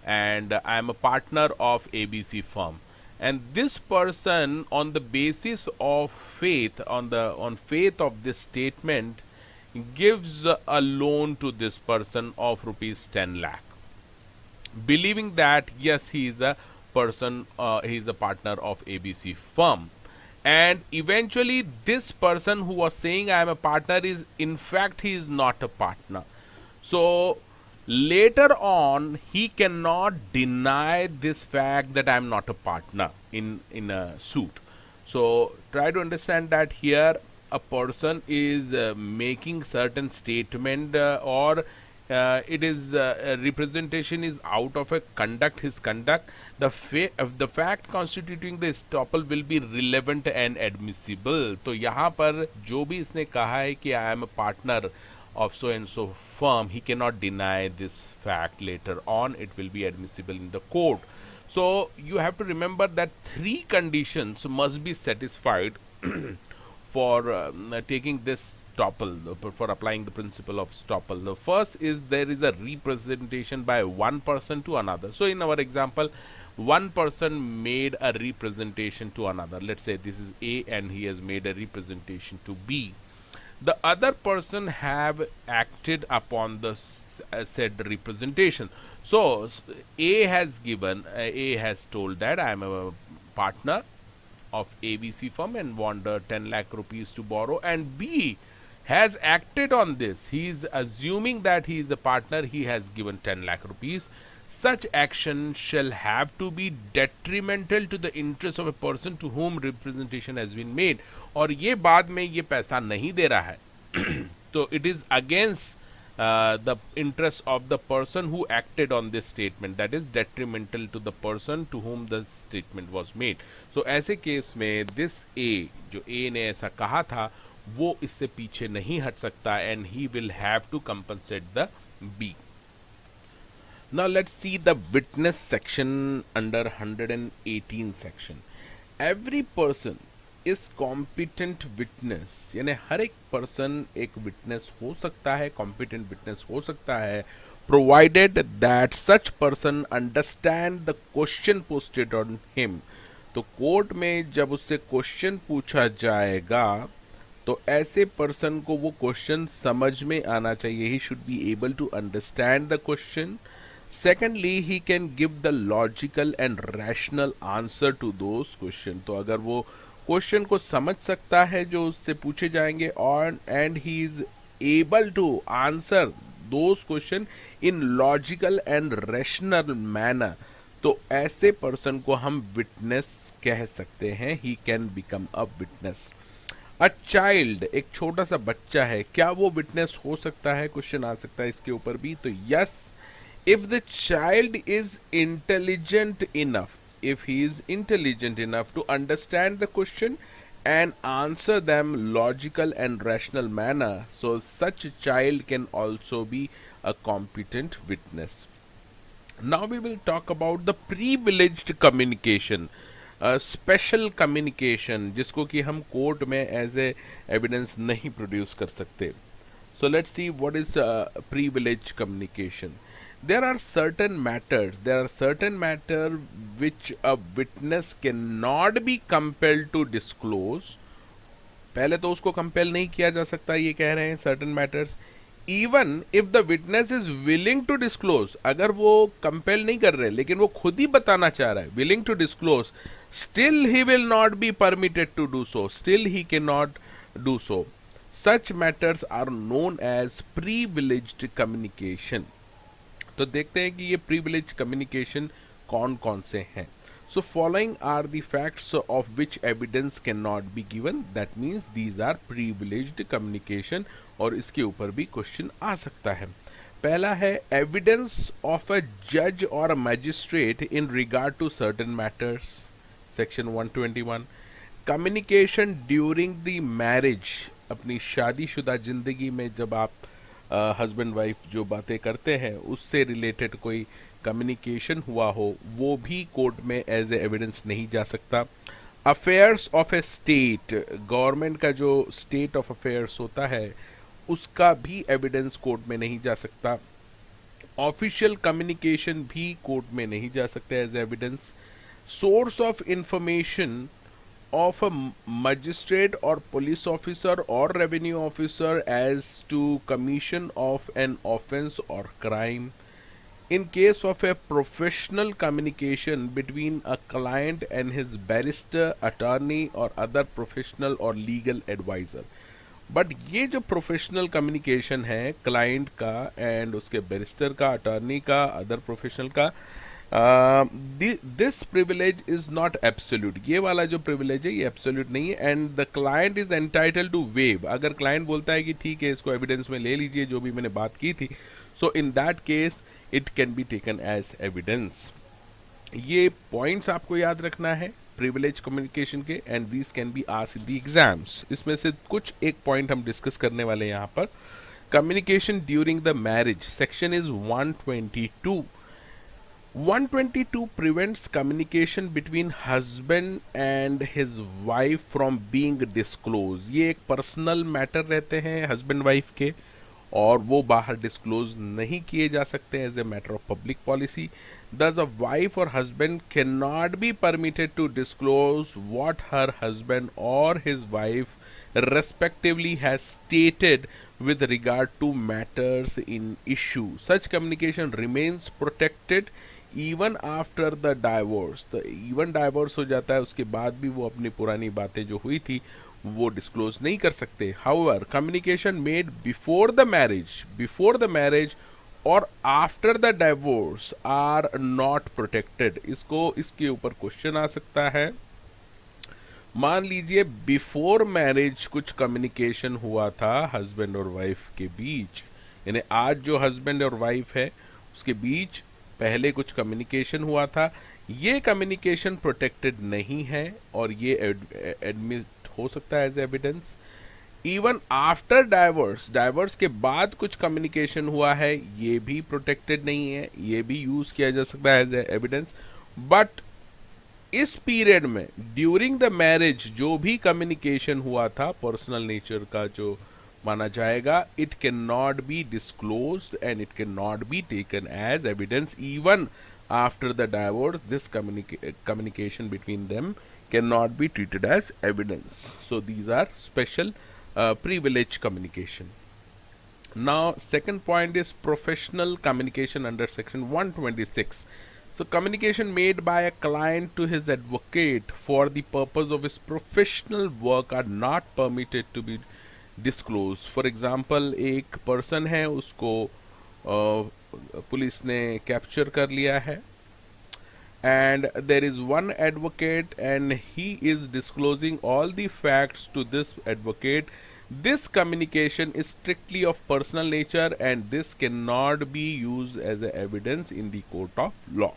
and I am a partner of ABC firm, and this person on the basis of faith, on faith of this statement, gives a loan to this person of rupees 10 lakh, believing that yes, he is a person, he is a partner of ABC firm, and eventually this person who was saying I am a partner is in fact he is not a partner. So later on he cannot deny this fact that I am not a partner in a suit. So try to understand that here a person is making certain statement or it is representation is out of a conduct, his conduct, the fact constituting the estoppel will be relevant and admissible. तो यहाँ पर जो भी इसने कहा है कि I am a partner of so and so firm, he cannot deny this fact later on, it will be admissible in the court. So you have to remember that three conditions must be satisfied for taking this estoppel, for applying the principle of estoppel. The first is there is a representation by one person to another. So in our example, one person made a representation to another. Let's say this is A and he has made a representation to B. The other person have acted upon the said representation. So A has told that I am a partner of ABC firm and want 10 lakh rupees to borrow, and B has acted on this. He is assuming that he is a partner, he has given 10 lakh rupees. such action shall have to be detrimental to the interest of a person to whom representation has been made. और ये बाद में ये पैसा नहीं दे रहा है तो it is against the interest of the person who acted on this statement, that is detrimental to the person to whom the statement was made. So ऐसे केस में this A, जो A ने ऐसा कहा था, वो इससे पीछे नहीं हट सकता and he will have to compensate the B. Now let's see the witness section under 118 section. Every person is competent witness, यानी हर एक पर्सन एक विटनेस हो सकता है, competent witness हो सकता है, provided that such person understand the question posted on him. तो कोर्ट में जब उससे क्वेश्चन पूछा जाएगा तो ऐसे पर्सन को वो क्वेश्चन समझ में आना चाहिए. He should be able to understand the question. Secondly he can give the logical and rational answer to those question. तो अगर वो क्वेश्चन को समझ सकता है जो उससे पूछे जाएंगे और and he is able to answer those question in logical and rational manner, तो ऐसे पर्सन को हम विटनेस कह सकते हैं. He can become a witness. A child, एक छोटा सा बच्चा है, क्या वो विटनेस हो सकता है? क्वेश्चन आ सकता है इसके ऊपर भी. तो yes, if the child is intelligent enough, if he is intelligent enough to understand the question and answer them logical and rational manner, so such a child can also be a competent witness. Now we will talk about the privileged communication, special communication, जिसको कि हम court में as a evidence नहीं produce कर सकते. So let's see what is privilege communication. there are certain matter which a witness cannot be compelled to disclose. पहले तो उसको कंपेल नहीं किया जा सकता, ये कह रहे हैं certain matters. Even if the witness is willing to disclose, अगर वो कंपेल नहीं कर रहे लेकिन वो खुद ही बताना चाह रहा है, willing to disclose, still he will not be permitted to do so, still he cannot do so. Such matters are known as privileged communication. तो देखते हैं कि ये privileged communication कौन कौन से हैं. So following are the facts of which evidence cannot be given. That means these are privileged communication. और इसके ऊपर भी क्वेश्चन आ सकता है. पहला है evidence of a judge or a magistrate in regard to certain matters. Section 121. Communication during the marriage. अपनी शादीशुदा जिंदगी में जब आप हस्बैंड वाइफ जो बातें करते हैं उससे रिलेटेड कोई कम्युनिकेशन हुआ हो, वो भी कोर्ट में एज ए एविडेंस नहीं जा सकता. Affairs of A state, government का जो स्टेट ऑफ अफेयर्स होता है उसका भी एविडेंस कोर्ट में नहीं जा सकता. ऑफिशियल कम्युनिकेशन भी कोर्ट में नहीं जा सकते as evidence. Source of information of a magistrate or police officer or revenue officer as to commission of an offense or crime. In case of a professional communication between a client and his barrister, attorney or other professional or legal advisor. But ये जो professional communication है client का and उसके barrister का, attorney का, other professional का, this privilege is not absolute. ये वाला जो प्रिविलेज है ये एब्सोल्यूट नहीं है and the client is entitled to waive. अगर क्लाइंट बोलता है कि ठीक है इसको एविडेंस में ले लीजिए जो भी मैंने बात की थी, so in that case it can be taken as evidence. ये पॉइंट्स आपको याद रखना है प्रिविलेज कम्युनिकेशन के and these can be asked in the exams. इसमें से कुछ एक पॉइंट हम डिस्कस करने वाले हैं यहाँ पर. Communication during the marriage, section is 122. 122 prevents communication between husband and his wife from being disclosed. ये एक पर्सनल मैटर रहते हैं हस्बैंड वाइफ के और वो बाहर डिस्क्लोज नहीं किए जा सकते as a matter of public policy. Thus a wife or husband cannot be permitted to disclose what her husband or his wife respectively has stated with regard to matters in issue. Such communication remains protected even after the divorce. तो even divorce हो जाता है उसके बाद भी वो अपनी पुरानी बातें जो हुई थी वो डिस्क्लोज नहीं कर सकते. However communication made before the marriage और after the divorce are not protected. इसको इसके ऊपर क्वेश्चन आ सकता है। मान लीजिए बिफोर मैरिज कुछ कम्युनिकेशन हुआ था हस्बैंड और वाइफ के बीच, यानी आज जो हस्बैंड और वाइफ है उसके बीच पहले कुछ कम्युनिकेशन हुआ था, ये कम्युनिकेशन प्रोटेक्टेड नहीं है और ये एडमिट हो सकता है as evidence. Even after divorce, divorce के बाद कुछ कम्युनिकेशन हुआ है, ये भी प्रोटेक्टेड नहीं है, ये भी यूज किया जा सकता है एज एविडेंस। बट इस पीरियड में ड्यूरिंग द मैरिज जो भी कम्युनिकेशन हुआ था पर्सनल नेचर का जो माना जाएगा, it can not be disclosed and it can not be taken as evidence even after the divorce. This communication between them cannot be treated as evidence. So these are special privilege communication. Now second point is professional communication under section 126. So communication made by a client to his advocate for the purpose of his professional work are not permitted to be disclosed. For example, एक person है, उसको police ने capture कर लिया है and there is one advocate and he is disclosing all the facts to this advocate. This communication is strictly of personal nature and this cannot be used as a evidence in the court of law.